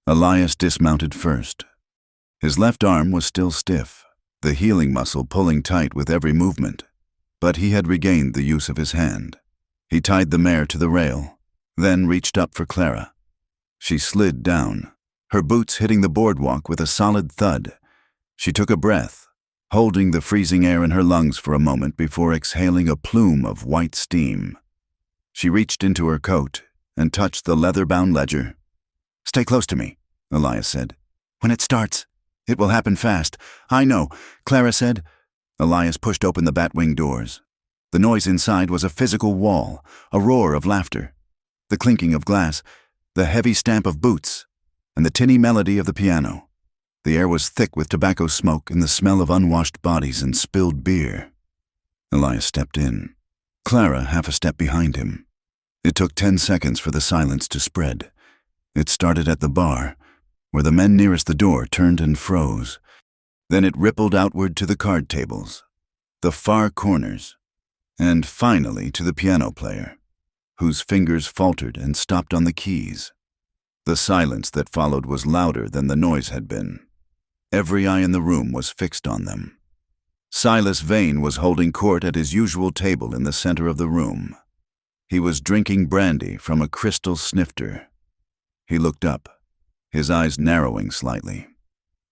Elias dismounted first. His left arm was still stiff, the healing muscle pulling tight with every movement, but he had regained the use of his hand. He tied the mare to the rail, then reached up for Clara. She slid down, her boots hitting the boardwalk with a solid thud. She took a breath, holding the freezing air in her lungs for a moment before exhaling a plume of white steam. She reached into her coat and touched the leather-bound ledger. "Stay close to me," Elias said. "When it starts, it will happen fast." "I know," Clara said. Elias pushed open the batwing doors. The noise inside was a physical wall, a roar of laughter, the clinking of glass, the heavy stamp of boots, and the tinny melody of the piano. The air was thick with tobacco smoke and the smell of unwashed bodies and spilled beer. Elias stepped in, Clara half a step behind him. It took 10 seconds for the silence to spread. It started at the bar, where the men nearest the door turned and froze. Then it rippled outward to the card tables, the far corners, and finally to the piano player, whose fingers faltered and stopped on the keys. The silence that followed was louder than the noise had been. Every eye in the room was fixed on them. Silas Vane was holding court at his usual table in the center of the room. He was drinking brandy from a crystal snifter. He looked up, his eyes narrowing slightly.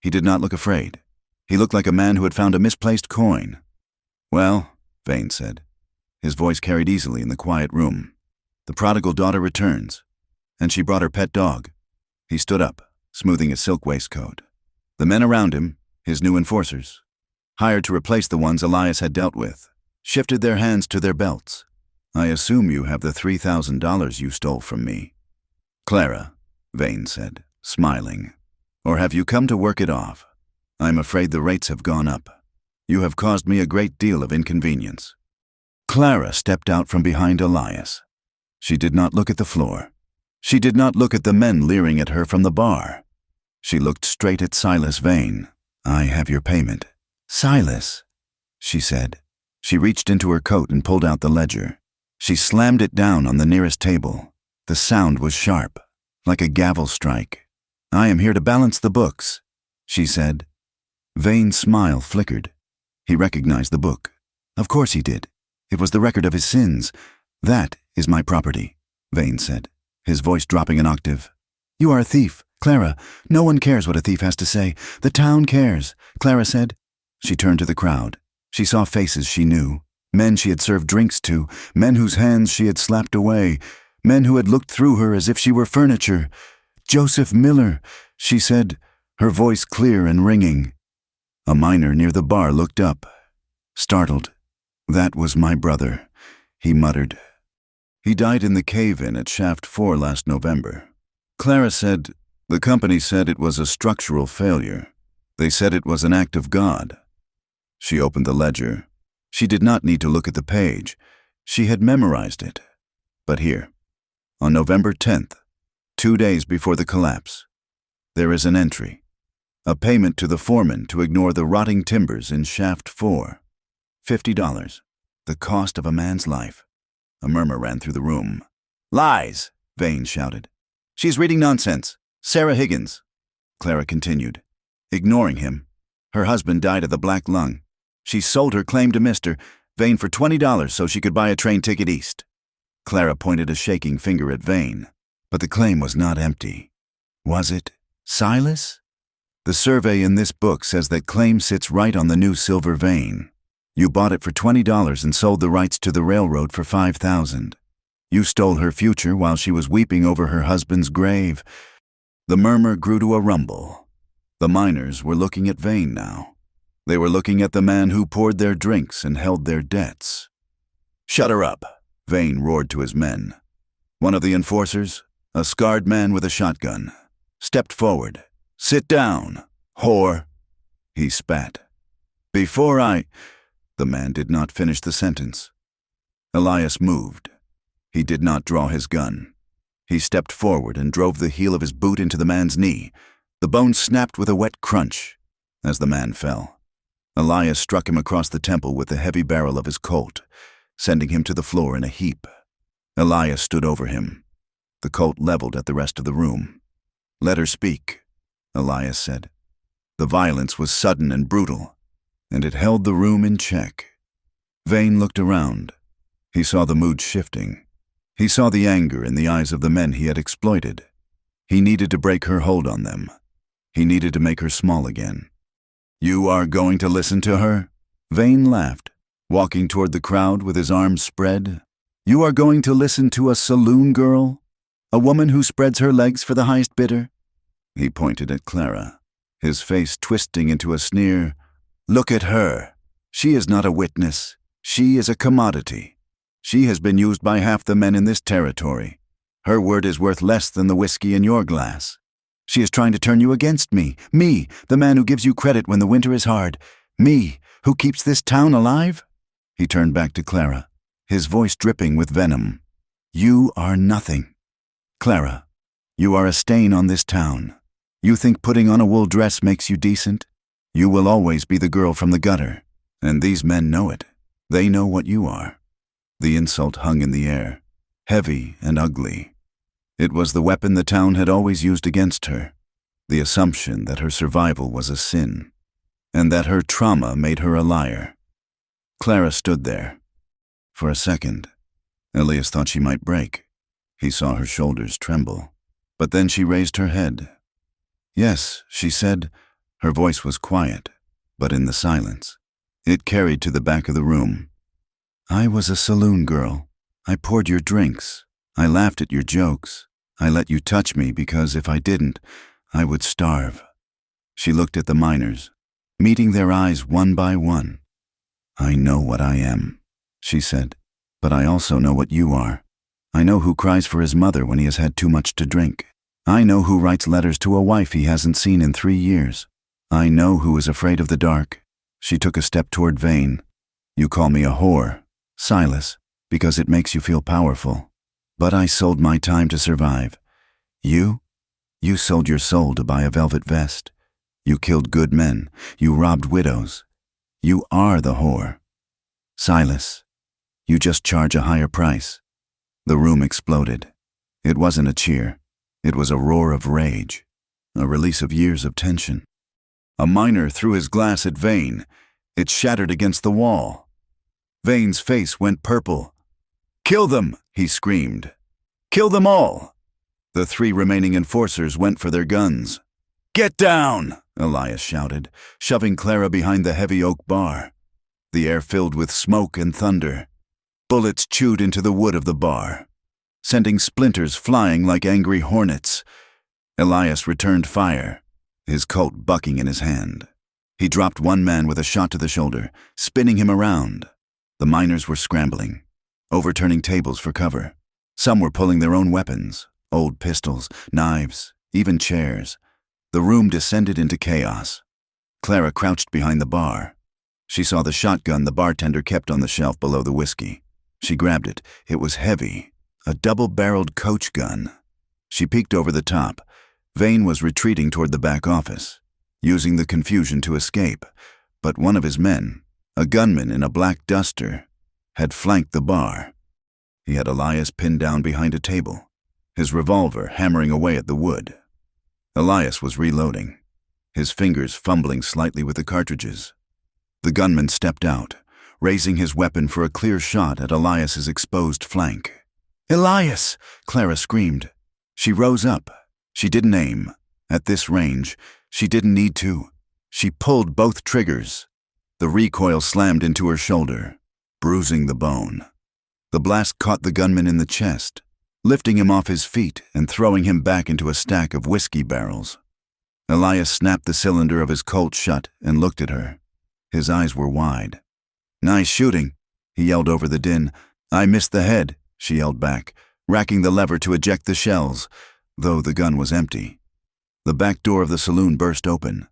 He did not look afraid. He looked like a man who had found a misplaced coin. "Well," Vane said. His voice carried easily in the quiet room. "The prodigal daughter returns, and she brought her pet dog." He stood up, smoothing his silk waistcoat. The men around him, his new enforcers, hired to replace the ones Elias had dealt with, shifted their hands to their belts. I assume you have the $3,000 you stole from me. Clara, Vane said, smiling. Or have you come to work it off? I'm afraid the rates have gone up. You have caused me a great deal of inconvenience. Clara stepped out from behind Elias. She did not look at the floor. She did not look at the men leering at her from the bar. She looked straight at Silas Vane. I have your payment. Silas, she said. She reached into her coat and pulled out the ledger. She slammed it down on the nearest table. The sound was sharp, like a gavel strike. I am here to balance the books, she said. Vane's smile flickered. He recognized the book. Of course he did. It was the record of his sins. That is my property, Vane said, his voice dropping an octave. You are a thief, Clara. No one cares what a thief has to say. The town cares, Clara said. She turned to the crowd. She saw faces she knew, men she had served drinks to, men whose hands she had slapped away, men who had looked through her as if she were furniture. Joseph Miller, she said, her voice clear and ringing. A miner near the bar looked up, startled. That was my brother, he muttered. He died in the cave-in at Shaft 4 last November. Clara said, the company said it was a structural failure. They said it was an act of God. She opened the ledger. She did not need to look at the page. She had memorized it. But here, on November 10th, 2 days before the collapse, there is an entry. A payment to the foreman to ignore the rotting timbers in Shaft 4. $50. The cost of a man's life. A murmur ran through the room. Lies, Vane shouted. She's reading nonsense. Sarah Higgins. Clara continued, ignoring him. Her husband died of the black lung. She sold her claim to Mr. Vane for $20 so she could buy a train ticket east. Clara pointed a shaking finger at Vane, but the claim was not empty. Was it Silas? The survey in this book says that claim sits right on the new silver vein. You bought it for $20 and sold the rights to the railroad for $5,000. You stole her future while she was weeping over her husband's grave. The murmur grew to a rumble. The miners were looking at Vane now. They were looking at the man who poured their drinks and held their debts. Shut her up, Vane roared to his men. One of the enforcers, a scarred man with a shotgun, stepped forward. Sit down, whore, he spat. Before The man did not finish the sentence. Elias moved. He did not draw his gun. He stepped forward and drove the heel of his boot into the man's knee. The bone snapped with a wet crunch as the man fell. Elias struck him across the temple with the heavy barrel of his Colt, sending him to the floor in a heap. Elias stood over him. The Colt leveled at the rest of the room. Let her speak, Elias said. The violence was sudden and brutal, and it held the room in check. Vane looked around. He saw the mood shifting. He saw the anger in the eyes of the men he had exploited. He needed to break her hold on them. He needed to make her small again. You are going to listen to her? Vane laughed, walking toward the crowd with his arms spread. You are going to listen to a saloon girl? A woman who spreads her legs for the highest bidder? He pointed at Clara, his face twisting into a sneer. Look at her. She is not a witness. She is a commodity. She has been used by half the men in this territory. Her word is worth less than the whiskey in your glass. She is trying to turn you against me, the man who gives you credit when the winter is hard, me, who keeps this town alive? He turned back to Clara, his voice dripping with venom. You are nothing. Clara, you are a stain on this town. You think putting on a wool dress makes you decent? You will always be the girl from the gutter, and these men know it. They know what you are. The insult hung in the air, heavy and ugly. It was the weapon the town had always used against her, the assumption that her survival was a sin, and that her trauma made her a liar. Clara stood there. For a second, Elias thought she might break. He saw her shoulders tremble, but then she raised her head. Yes, she said. Her voice was quiet, but in the silence, it carried to the back of the room. I was a saloon girl. I poured your drinks. I laughed at your jokes. I let you touch me because if I didn't, I would starve. She looked at the miners, meeting their eyes one by one. I know what I am, she said. But I also know what you are. I know who cries for his mother when he has had too much to drink. I know who writes letters to a wife he hasn't seen in 3 years. I know who is afraid of the dark. She took a step toward Vane. You call me a whore, Silas, because it makes you feel powerful. But I sold my time to survive. You sold your soul to buy a velvet vest. You killed good men. You robbed widows. You are the whore. Silas, you just charge a higher price. The room exploded. It wasn't a cheer. It was a roar of rage, a release of years of tension. A miner threw his glass at Vane. It shattered against the wall. Vane's face went purple. "Kill them!" he screamed. "Kill them all!" The 3 remaining enforcers went for their guns. "Get down!" Elias shouted, shoving Clara behind the heavy oak bar. The air filled with smoke and thunder. Bullets chewed into the wood of the bar, sending splinters flying like angry hornets. Elias returned fire, his Colt bucking in his hand. He dropped one man with a shot to the shoulder, spinning him around. The miners were scrambling, overturning tables for cover. Some were pulling their own weapons, old pistols, knives, even chairs. The room descended into chaos. Clara crouched behind the bar. She saw the shotgun the bartender kept on the shelf below the whiskey. She grabbed it. It was heavy, a double-barreled coach gun. She peeked over the top. Vane was retreating toward the back office, using the confusion to escape. But one of his men, a gunman in a black duster, had flanked the bar. He had Elias pinned down behind a table, his revolver hammering away at the wood. Elias was reloading, his fingers fumbling slightly with the cartridges. The gunman stepped out, raising his weapon for a clear shot at Elias's exposed flank. "Elias!" Clara screamed. She rose up. She didn't aim. At this range, she didn't need to. She pulled both triggers. The recoil slammed into her shoulder, bruising the bone. The blast caught the gunman in the chest, lifting him off his feet and throwing him back into a stack of whiskey barrels. Elias snapped the cylinder of his Colt shut and looked at her. His eyes were wide. "Nice shooting," he yelled over the din. "I missed the head," she yelled back, racking the lever to eject the shells, though the gun was empty. The back door of the saloon burst open.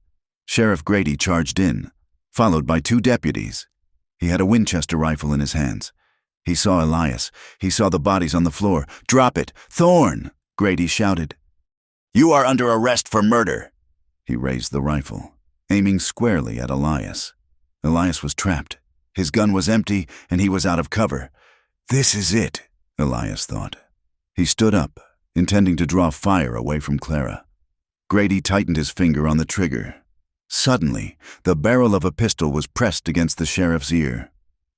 Sheriff Grady charged in, followed by 2 deputies. He had a Winchester rifle in his hands. He saw Elias. He saw the bodies on the floor. "Drop it! Thorne!" Grady shouted. "You are under arrest for murder!" He raised the rifle, aiming squarely at Elias. Elias was trapped. His gun was empty, and he was out of cover. "This is it," Elias thought. He stood up, intending to draw fire away from Clara. Grady tightened his finger on the trigger. Suddenly, the barrel of a pistol was pressed against the sheriff's ear.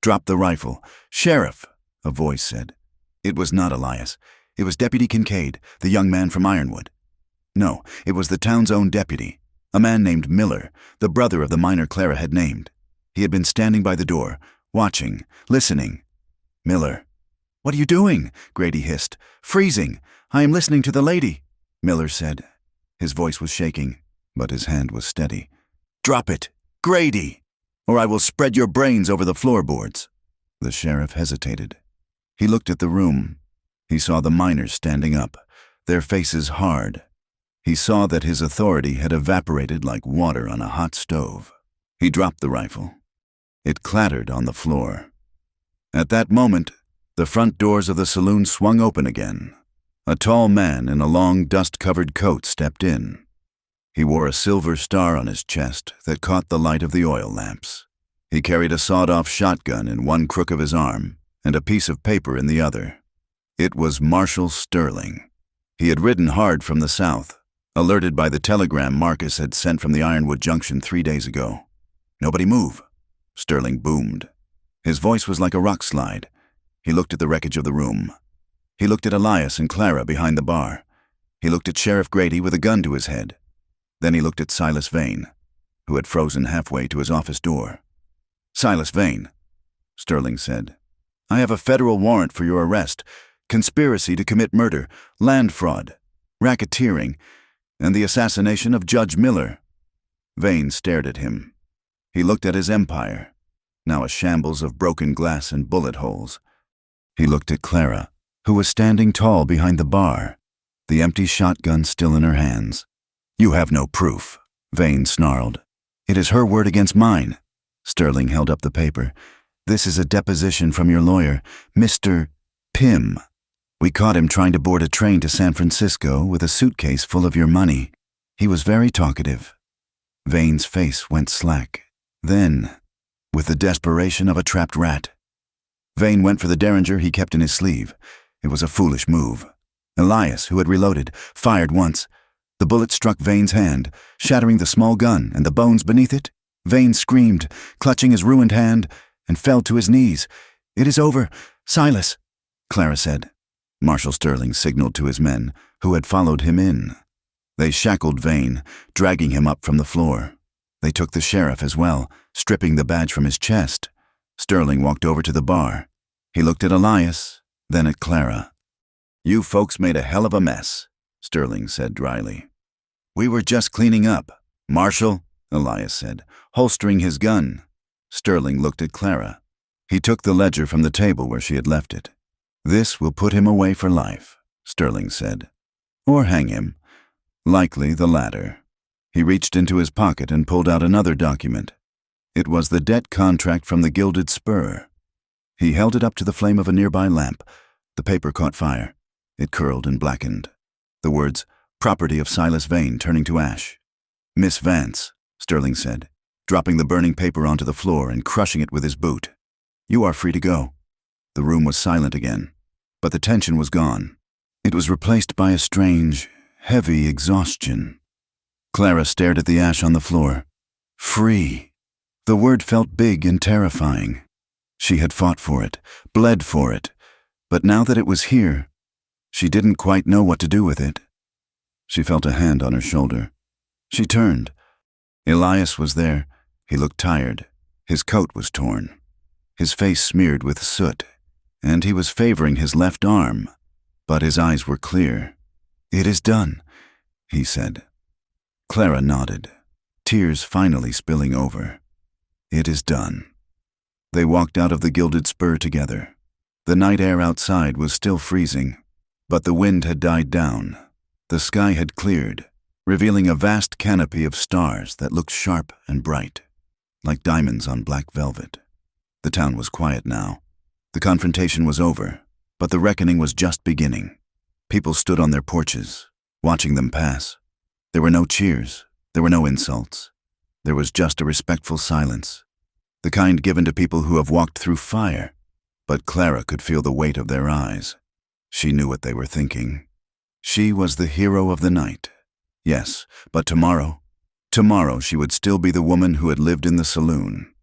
"Drop the rifle." "Sheriff," a voice said. It was not Elias. It was Deputy Kincaid, the young man from Ironwood. No, it was the town's own deputy, a man named Miller, the brother of the miner Clara had named. He had been standing by the door, watching, listening. "Miller." "What are you doing?" Grady hissed. "Freezing. I am listening to the lady," Miller said. His voice was shaking, but his hand was steady. "Drop it, Grady, or I will spread your brains over the floorboards." The sheriff hesitated. He looked at the room. He saw the miners standing up, their faces hard. He saw that his authority had evaporated like water on a hot stove. He dropped the rifle. It clattered on the floor. At that moment, the front doors of the saloon swung open again. A tall man in a long, dust-covered coat stepped in. He wore a silver star on his chest that caught the light of the oil lamps. He carried a sawed-off shotgun in one crook of his arm and a piece of paper in the other. It was Marshal Sterling. He had ridden hard from the south, alerted by the telegram Marcus had sent from the Ironwood Junction 3 days ago. "Nobody move," Sterling boomed. His voice was like a rock slide. He looked at the wreckage of the room. He looked at Elias and Clara behind the bar. He looked at Sheriff Grady with a gun to his head. Then he looked at Silas Vane, who had frozen halfway to his office door. "Silas Vane," Sterling said, "I have a federal warrant for your arrest, conspiracy to commit murder, land fraud, racketeering, and the assassination of Judge Miller." Vane stared at him. He looked at his empire. now a shambles of broken glass and bullet holes. He looked at Clara, who was standing tall behind the bar, the empty shotgun still in her hands. "You have no proof," Vane snarled. "It is her word against mine." Sterling held up the paper. "This is a deposition from your lawyer, Mr. Pym. We caught him trying to board a train to San Francisco with a suitcase full of your money. He was very talkative." Vane's face went slack. Then, with the desperation of a trapped rat, Vane went for the derringer he kept in his sleeve. It was a foolish move. Elias, who had reloaded, fired once. The bullet struck Vane's hand, shattering the small gun and the bones beneath it. Vane screamed, clutching his ruined hand, and fell to his knees. "It is over. Silas," Clara said. Marshal Sterling signaled to his men, who had followed him in. They shackled Vane, dragging him up from the floor. They took the sheriff as well, stripping the badge from his chest. Sterling walked over to the bar. He looked at Elias, then at Clara. "You folks made a hell of a mess," Sterling said dryly. "We were just cleaning up." "Marshal," Elias said, holstering his gun. Sterling looked at Clara. He took the ledger from the table where she had left it. "This will put him away for life," Sterling said. "Or hang him. Likely the latter." He reached into his pocket and pulled out another document. It was the debt contract from the Gilded Spur. He held it up to the flame of a nearby lamp. The paper caught fire. It curled and blackened. The words, "Property of Silas Vane," turning to ash. "Miss Vance," Sterling said, dropping the burning paper onto the floor and crushing it with his boot. "You are free to go." The room was silent again, but the tension was gone. It was replaced by a strange, heavy exhaustion. Clara stared at the ash on the floor. Free. The word felt big and terrifying. She had fought for it, bled for it, but now that it was here, she didn't quite know what to do with it. She felt a hand on her shoulder. She turned. Elias was there. He looked tired. His coat was torn, his face smeared with soot, and he was favoring his left arm, but his eyes were clear. "It is done," he said. Clara nodded, tears finally spilling over. "It is done." They walked out of the Gilded Spur together. The night air outside was still freezing, but the wind had died down. The sky had cleared, revealing a vast canopy of stars that looked sharp and bright, like diamonds on black velvet. The town was quiet now. The confrontation was over, but the reckoning was just beginning. People stood on their porches, watching them pass. There were no cheers. There were no insults. There was just a respectful silence, the kind given to people who have walked through fire. But Clara could feel the weight of their eyes. She knew what they were thinking. She was the hero of the night. Yes, but tomorrow she would still be the woman who had lived in the saloon.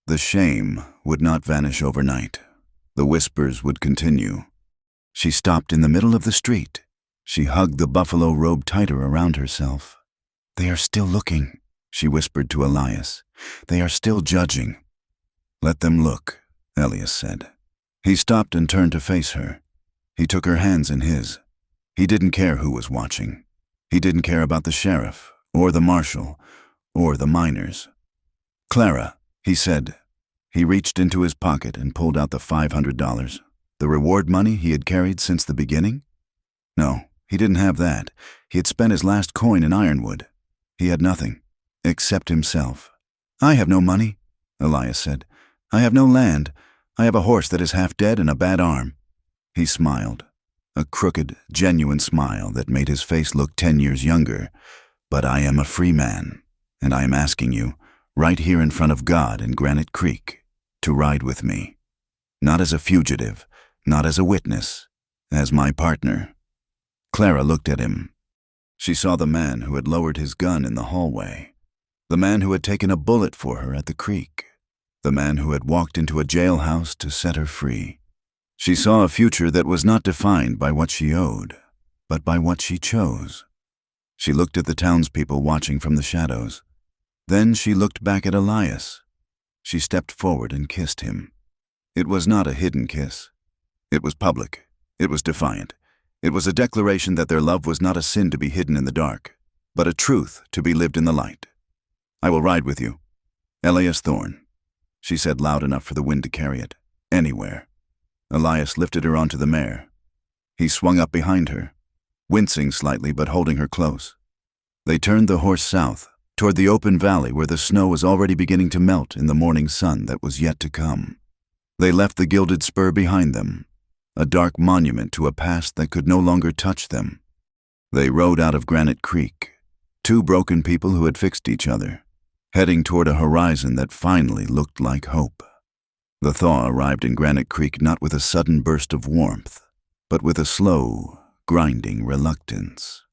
The shame would not vanish overnight. The whispers would continue. She stopped in the middle of the street. She hugged the buffalo robe tighter around herself. "They are still looking," she whispered to Elias. "They are still judging." "Let them look," Elias said. He stopped and turned to face her. He took her hands in his. He didn't care who was watching. He didn't care about the sheriff, or the marshal, or the miners. "Clara," he said. He reached into his pocket and pulled out the $500. The reward money he had carried since the beginning? No, he didn't have that. He had spent his last coin in Ironwood. He had nothing, except himself. "I have no money," Elias said. "I have no land. I have a horse that is half dead and a bad arm." He smiled, a crooked, genuine smile that made his face look 10 years younger. "But I am a free man, and I am asking you, right here in front of God in Granite Creek, to ride with me. Not as a fugitive, not as a witness, as my partner." Clara looked at him. She saw the man who had lowered his gun in the hallway, the man who had taken a bullet for her at the creek, the man who had walked into a jailhouse to set her free. She saw a future that was not defined by what she owed, but by what she chose. She looked at the townspeople watching from the shadows. Then she looked back at Elias. She stepped forward and kissed him. It was not a hidden kiss. It was public. It was defiant. It was a declaration that their love was not a sin to be hidden in the dark, but a truth to be lived in the light. "I will ride with you. Elias Thorne." she said loud enough for the wind to carry it. Anywhere. Elias lifted her onto the mare. He swung up behind her, wincing slightly but holding her close. They turned the horse south, toward the open valley where the snow was already beginning to melt in the morning sun that was yet to come. They left the gilded spur behind them, a dark monument to a past that could no longer touch them. They rode out of Granite Creek, two broken people who had fixed each other, heading toward a horizon that finally looked like hope. The thaw arrived in Granite Creek not with a sudden burst of warmth, but with a slow, grinding reluctance.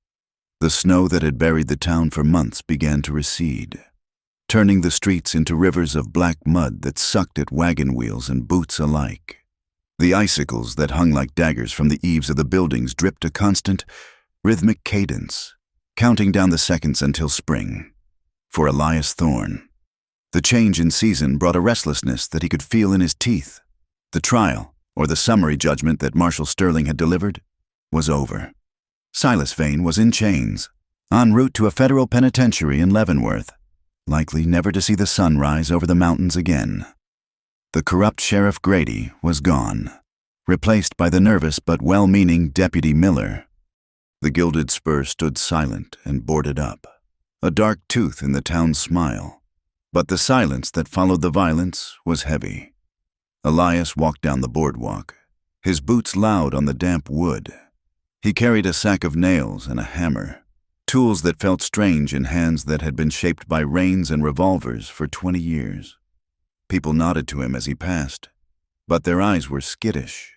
The snow that had buried the town for months began to recede, turning the streets into rivers of black mud that sucked at wagon wheels and boots alike. The icicles that hung like daggers from the eaves of the buildings dripped a constant, rhythmic cadence, counting down the seconds until spring. For Elias Thorne, the change in season brought a restlessness that he could feel in his teeth. The trial, or the summary judgment that Marshal Sterling had delivered, was over. Silas Vane was in chains, en route to a federal penitentiary in Leavenworth, likely never to see the sun rise over the mountains again. The corrupt Sheriff Grady was gone, replaced by the nervous but well-meaning Deputy Miller. The gilded spur stood silent and boarded up, a dark tooth in the town's smile. But the silence that followed the violence was heavy. Elias walked down the boardwalk, his boots loud on the damp wood. He carried a sack of nails and a hammer, tools that felt strange in hands that had been shaped by reins and revolvers for 20 years. People nodded to him as he passed, but their eyes were skittish.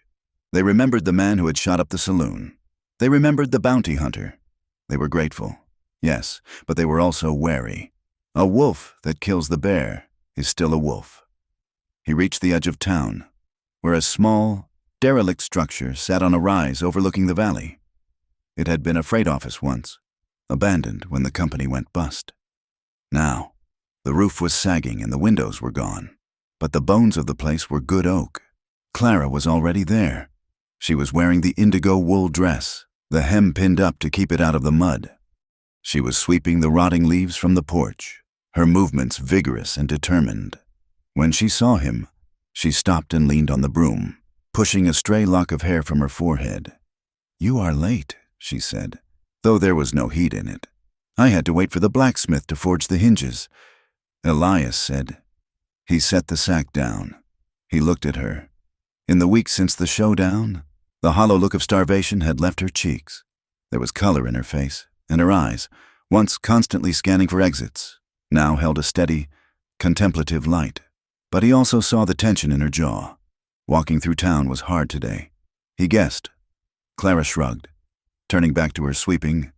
They remembered the man who had shot up the saloon. They remembered the bounty hunter. They were grateful, yes, but they were also wary. A wolf that kills the bear is still a wolf. He reached the edge of town, where a small, derelict structure sat on a rise overlooking the valley. It had been a freight office once, abandoned when the company went bust. Now, the roof was sagging and the windows were gone, but the bones of the place were good oak. Clara was already there. She was wearing the indigo wool dress, the hem pinned up to keep it out of the mud. She was sweeping the rotting leaves from the porch, her movements vigorous and determined. When she saw him, she stopped and leaned on the broom, pushing a stray lock of hair from her forehead. "You are late," she said, though there was no heat in it. "I had to wait for the blacksmith to forge the hinges," Elias said. He set the sack down. He looked at her. In the weeks since the showdown, the hollow look of starvation had left her cheeks. There was color in her face, and her eyes, once constantly scanning for exits, now held a steady, contemplative light. But he also saw the tension in her jaw. Walking through town was hard today. He guessed. Clara shrugged, turning back to her sweeping.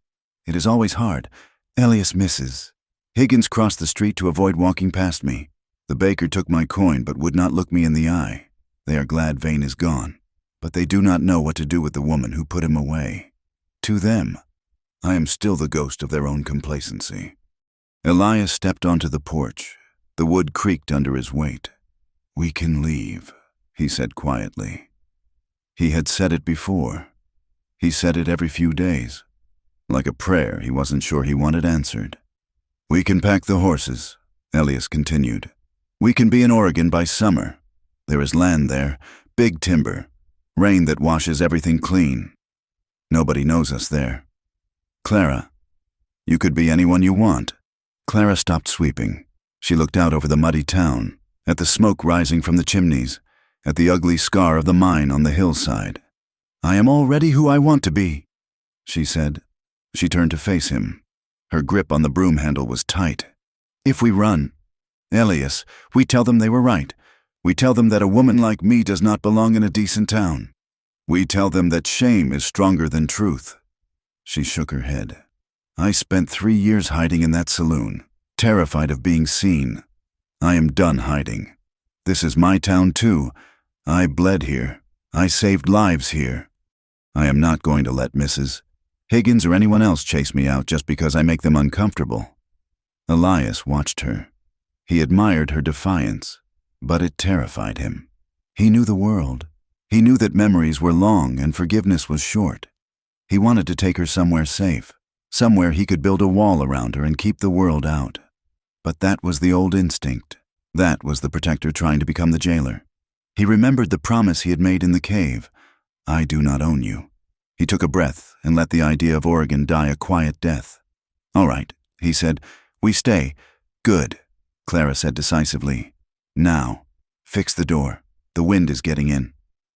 "It is always hard. Elias misses. Higgins crossed the street to avoid walking past me. The baker took my coin but would not look me in the eye. They are glad Vane is gone, but they do not know what to do with the woman who put him away. To them, I am still the ghost of their own complacency." Elias stepped onto the porch. The wood creaked under his weight. "We can leave," he said quietly. He had said it before. He said it every few days, like a prayer he wasn't sure he wanted answered. "We can pack the horses," Elias continued. "We can be in Oregon by summer. There is land there, big timber, rain that washes everything clean. Nobody knows us there. Clara, you could be anyone you want." Clara stopped sweeping. She looked out over the muddy town, at the smoke rising from the chimneys, at the ugly scar of the mine on the hillside. "I am already who I want to be," she said. She turned to face him. Her grip on the broom handle was tight. "If we run, Elias, we tell them they were right. We tell them that a woman like me does not belong in a decent town. We tell them that shame is stronger than truth." She shook her head. "I spent 3 years hiding in that saloon, terrified of being seen. I am done hiding. This is my town too. I bled here. I saved lives here. I am not going to let Mrs. Higgins or anyone else chase me out just because I make them uncomfortable." Elias watched her. He admired her defiance, but it terrified him. He knew the world. He knew that memories were long and forgiveness was short. He wanted to take her somewhere safe, somewhere he could build a wall around her and keep the world out. But that was the old instinct. That was the protector trying to become the jailer. He remembered the promise he had made in the cave. I do not own you. He took a breath and let the idea of Oregon die a quiet death. All right, he said. We stay. Good, Clara said decisively. Now, fix the door. The wind is getting in.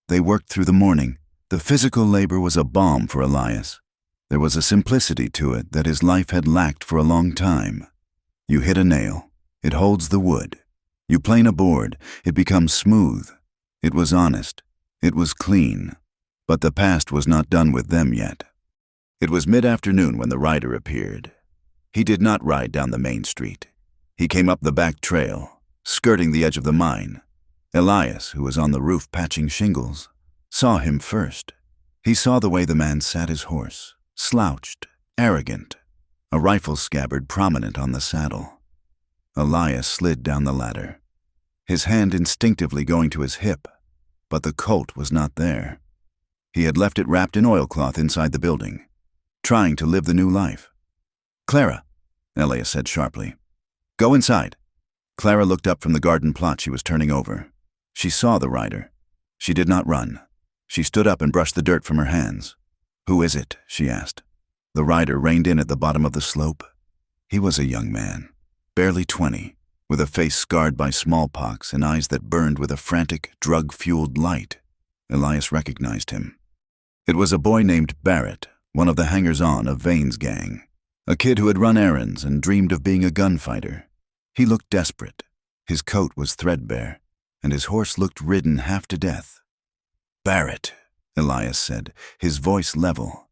They worked through the morning. The physical labor was a balm for Elias. There was a simplicity to it that his life had lacked for a long time. You hit a nail. It holds the wood. You plane a board. It becomes smooth. It was honest. It was clean. But the past was not done with them yet. It was mid-afternoon when the rider appeared. He did not ride down the main street. He came up the back trail, skirting the edge of the mine. Elias, who was on the roof patching shingles, saw him first. He saw the way the man sat his horse, slouched, arrogant, a rifle scabbard prominent on the saddle. Elias slid down the ladder, his hand instinctively going to his hip, but the Colt was not there. He had left it wrapped in oilcloth inside the building, trying to live the new life. Clara, Elias said sharply. Go inside. Clara looked up from the garden plot she was turning over. She saw the rider. She did not run. She stood up and brushed the dirt from her hands. Who is it? She asked. The rider reined in at the bottom of the slope. He was a young man, barely 20, with a face scarred by smallpox and eyes that burned with a frantic, drug-fueled light. Elias recognized him. It was a boy named Barrett, one of the hangers-on of Vane's gang, a kid who had run errands and dreamed of being a gunfighter. He looked desperate. His coat was threadbare, and his horse looked ridden half to death. Barrett, Elias said, his voice level.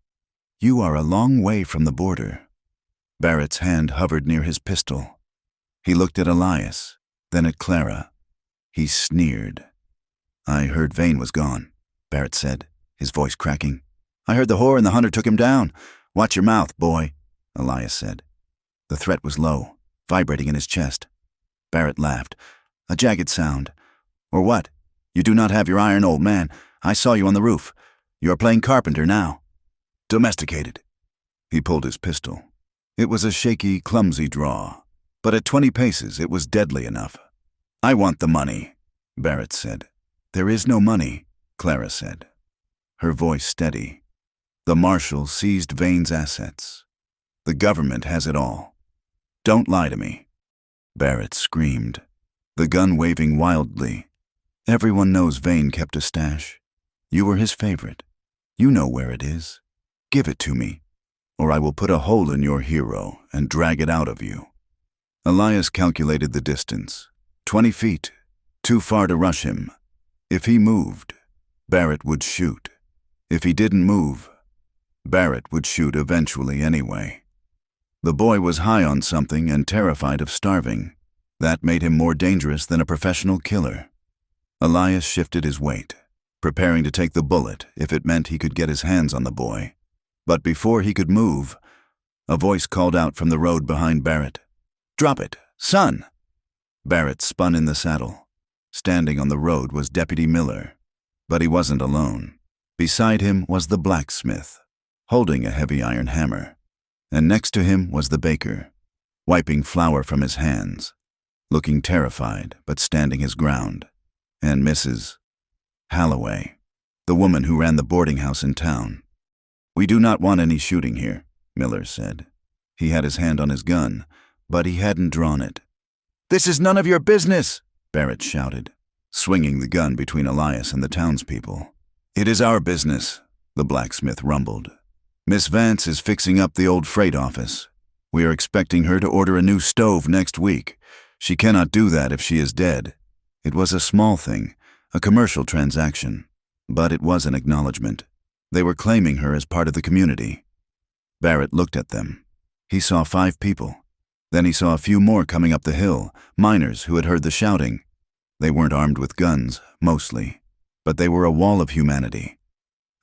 You are a long way from the border. Barrett's hand hovered near his pistol. He looked at Elias, then at Clara. He sneered. I heard Vane was gone, Barrett said, his voice cracking. I heard the whore and the hunter took him down. Watch your mouth, boy, Elias said. The threat was low, vibrating in his chest. Barrett laughed. A jagged sound. Or what? You do not have your iron, old man. I saw you on the roof. You are playing carpenter now. Domesticated. He pulled his pistol. It was a shaky, clumsy draw, but at 20 paces it was deadly enough. I want the money, Barrett said. There is no money, Clara said, her voice steady. The marshal seized Vane's assets. The government has it all. Don't lie to me. Barrett screamed, the gun waving wildly. Everyone knows Vane kept a stash. You were his favorite. You know where it is. Give it to me, or I will put a hole in your hero and drag it out of you. Elias calculated the distance. 20 feet, too far to rush him. If he moved, Barrett would shoot. If he didn't move, Barrett would shoot eventually anyway. The boy was high on something and terrified of starving. That made him more dangerous than a professional killer. Elias shifted his weight, preparing to take the bullet if it meant he could get his hands on the boy. But before he could move, a voice called out from the road behind Barrett. Drop it, son! Barrett spun in the saddle. Standing on the road was Deputy Miller, but he wasn't alone. Beside him was the blacksmith, holding a heavy iron hammer, and next to him was the baker, wiping flour from his hands, looking terrified but standing his ground, and Mrs. Halloway, the woman who ran the boarding house in town. We do not want any shooting here, Miller said. He had his hand on his gun, but he hadn't drawn it. This is none of your business, Barrett shouted, swinging the gun between Elias and the townspeople. It is our business, the blacksmith rumbled. Miss Vance is fixing up the old freight office. We are expecting her to order a new stove next week. She cannot do that if she is dead. It was a small thing, a commercial transaction, but it was an acknowledgement. They were claiming her as part of the community. Barrett looked at them. He saw 5 people. Then he saw a few more coming up the hill, miners who had heard the shouting. They weren't armed with guns, mostly, but they were a wall of humanity.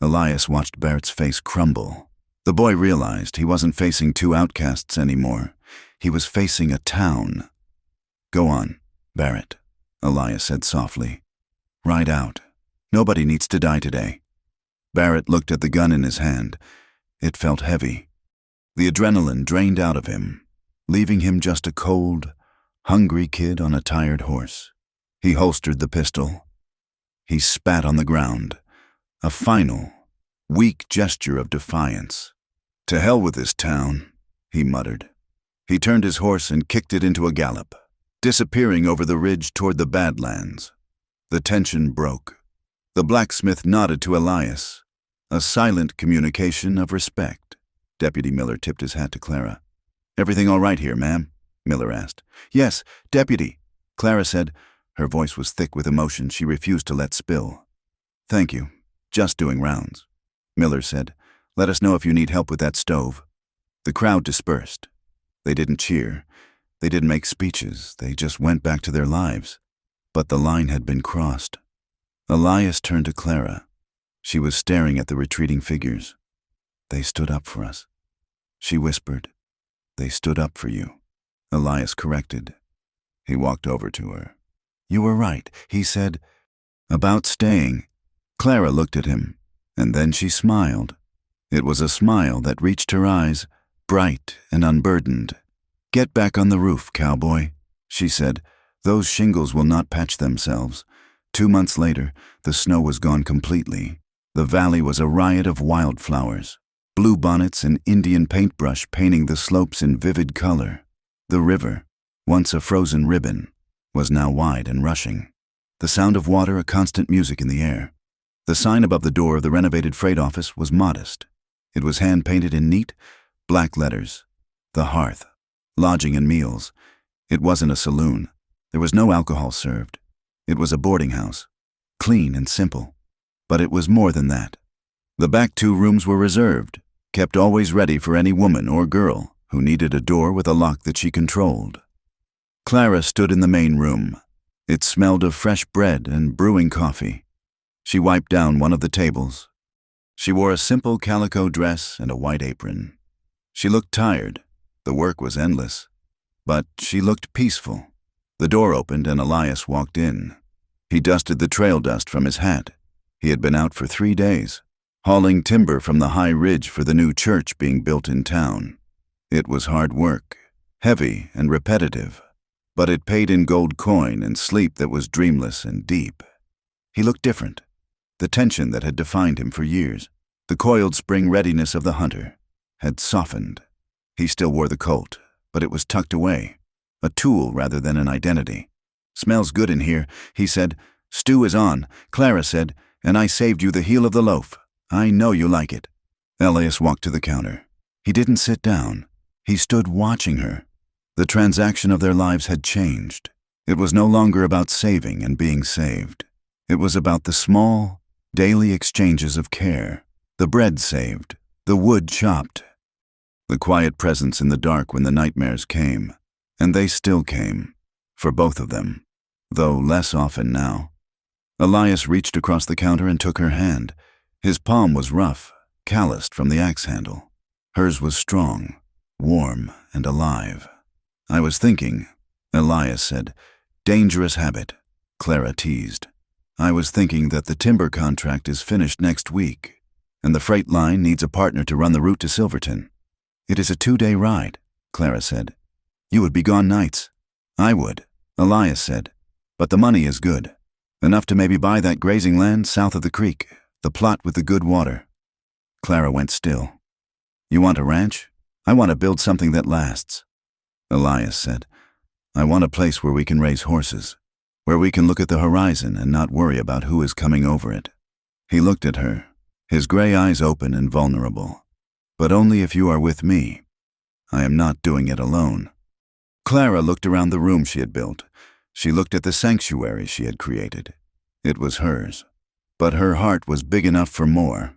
Elias watched Barrett's face crumble. The boy realized he wasn't facing 2 outcasts anymore. He was facing a town. Go on, Barrett, Elias said softly. Ride out. Nobody needs to die today. Barrett looked at the gun in his hand. It felt heavy. The adrenaline drained out of him, leaving him just a cold, hungry kid on a tired horse. He holstered the pistol. He spat on the ground, a final, weak gesture of defiance. "To hell with this town," he muttered. He turned his horse and kicked it into a gallop, disappearing over the ridge toward the Badlands. The tension broke. The blacksmith nodded to Elias, a silent communication of respect. Deputy Miller tipped his hat to Clara. "Everything all right here, ma'am?" Miller asked. "Yes, Deputy," Clara said. Her voice was thick with emotion she refused to let spill. "Thank you. Just doing rounds." Miller said, "Let us know if you need help with that stove." The crowd dispersed. They didn't cheer. They didn't make speeches. They just went back to their lives. But the line had been crossed. Elias turned to Clara. She was staring at the retreating figures. "They stood up for us," she whispered. "They stood up for you," Elias corrected. He walked over to her. "You were right," he said. "About staying." Clara looked at him, and then she smiled. It was a smile that reached her eyes, bright and unburdened. "Get back on the roof, Cowboy," she said. "Those shingles will not patch themselves." 2 months later, the snow was gone completely. The valley was a riot of wildflowers, bluebonnets and Indian paintbrush painting the slopes in vivid color. The river, once a frozen ribbon, was now wide and rushing. The sound of water a constant music in the air. The sign above the door of the renovated freight office was modest. It was hand-painted in neat, black letters. The Hearth, lodging and meals. It wasn't a saloon. There was no alcohol served. It was a boarding house, clean and simple. But it was more than that. The back 2 rooms were reserved, kept always ready for any woman or girl who needed a door with a lock that she controlled. Clara stood in the main room. It smelled of fresh bread and brewing coffee. She wiped down one of the tables. She wore a simple calico dress and a white apron. She looked tired. The work was endless. But she looked peaceful. The door opened and Elias walked in. He dusted the trail dust from his hat. He had been out for 3 days, hauling timber from the high ridge for the new church being built in town. It was hard work, heavy and repetitive, but it paid in gold coin and sleep that was dreamless and deep. He looked different. The tension that had defined him for years, the coiled spring readiness of the hunter, had softened. He still wore the Colt, but it was tucked away, a tool rather than an identity. "Smells good in here," he said. "Stew is on," Clara said, "and I saved you the heel of the loaf. I know you like it." Elias walked to the counter. He didn't sit down. He stood watching her. The transaction of their lives had changed. It was no longer about saving and being saved. It was about the small, daily exchanges of care. The bread saved, the wood chopped. The quiet presence in the dark when the nightmares came. And they still came, for both of them, though less often now. Elias reached across the counter and took her hand. His palm was rough, calloused from the axe handle. Hers was strong, warm, and alive. "I was thinking," Elias said. "Dangerous habit," Clara teased. "I was thinking that the timber contract is finished next week, and the freight line needs a partner to run the route to Silverton." "It is a 2-day ride," Clara said. "You would be gone nights." "I would," Elias said. "But the money is good. Enough to maybe buy that grazing land south of the creek, the plot with the good water." Clara went still. "You want a ranch? I want to build something that lasts." Elias said, "I want a place where we can raise horses, where we can look at the horizon and not worry about who is coming over it." He looked at her, his gray eyes open and vulnerable. "But only if you are with me. I am not doing it alone." Clara looked around the room she had built. She looked at the sanctuary she had created. It was hers. But her heart was big enough for more.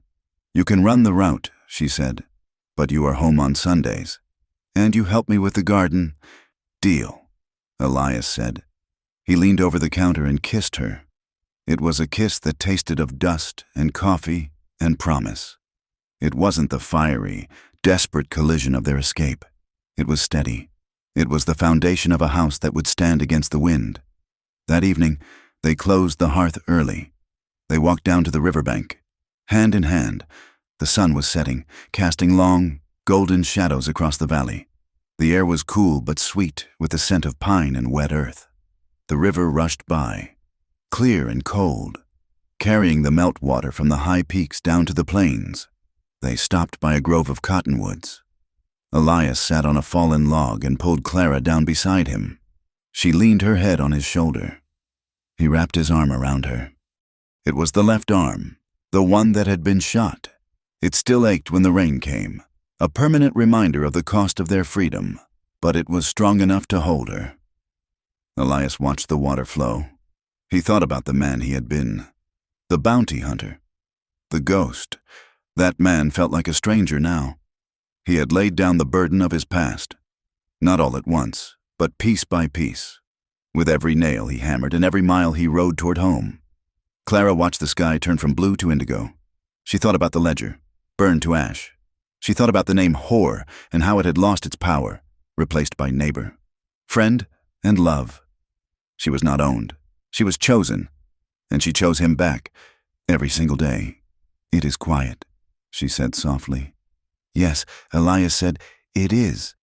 "You can run the route," she said, "but you are home on Sundays. And you help me with the garden." "Deal," Elias said. He leaned over the counter and kissed her. It was a kiss that tasted of dust and coffee and promise. It wasn't the fiery, desperate collision of their escape. It was steady. It was the foundation of a house that would stand against the wind. That evening, they closed the hearth early. They walked down to the riverbank, hand in hand. The sun was setting, casting long, golden shadows across the valley. The air was cool but sweet, with the scent of pine and wet earth. The river rushed by, clear and cold, carrying the meltwater from the high peaks down to the plains. They stopped by a grove of cottonwoods. Elias sat on a fallen log and pulled Clara down beside him. She leaned her head on his shoulder. He wrapped his arm around her. It was the left arm, the one that had been shot. It still ached when the rain came, a permanent reminder of the cost of their freedom, but it was strong enough to hold her. Elias watched the water flow. He thought about the man he had been, the bounty hunter, the ghost. That man felt like a stranger now. He had laid down the burden of his past, not all at once, but piece by piece. With every nail he hammered and every mile he rode toward home. Clara watched the sky turn from blue to indigo. She thought about the ledger, burned to ash. She thought about the name whore and how it had lost its power, replaced by neighbor, friend, and love. She was not owned. She was chosen, and she chose him back every single day. "It is quiet," she said softly. "Yes," Elias said, "it is."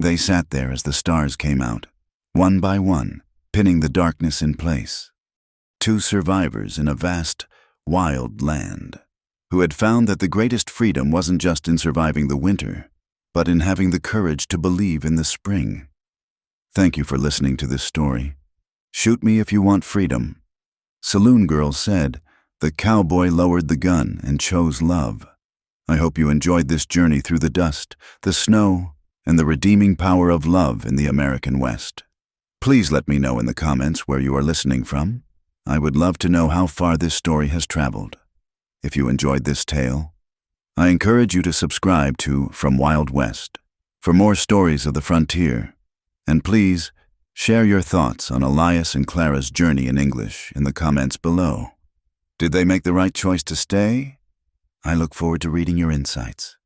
They sat there as the stars came out, one by one, pinning the darkness in place. Two survivors in a vast, wild land, who had found that the greatest freedom wasn't just in surviving the winter, but in having the courage to believe in the spring. Thank you for listening to this story. Shoot me if you want freedom. Saloon Girl said, "The cowboy lowered the gun and chose love." I hope you enjoyed this journey through the dust, the snow, and the redeeming power of love in the American West. Please let me know in the comments where you are listening from. I would love to know how far this story has traveled. If you enjoyed this tale, I encourage you to subscribe to From Wild West for more stories of the frontier. And please, share your thoughts on Elias and Clara's journey in English in the comments below. Did they make the right choice to stay? I look forward to reading your insights.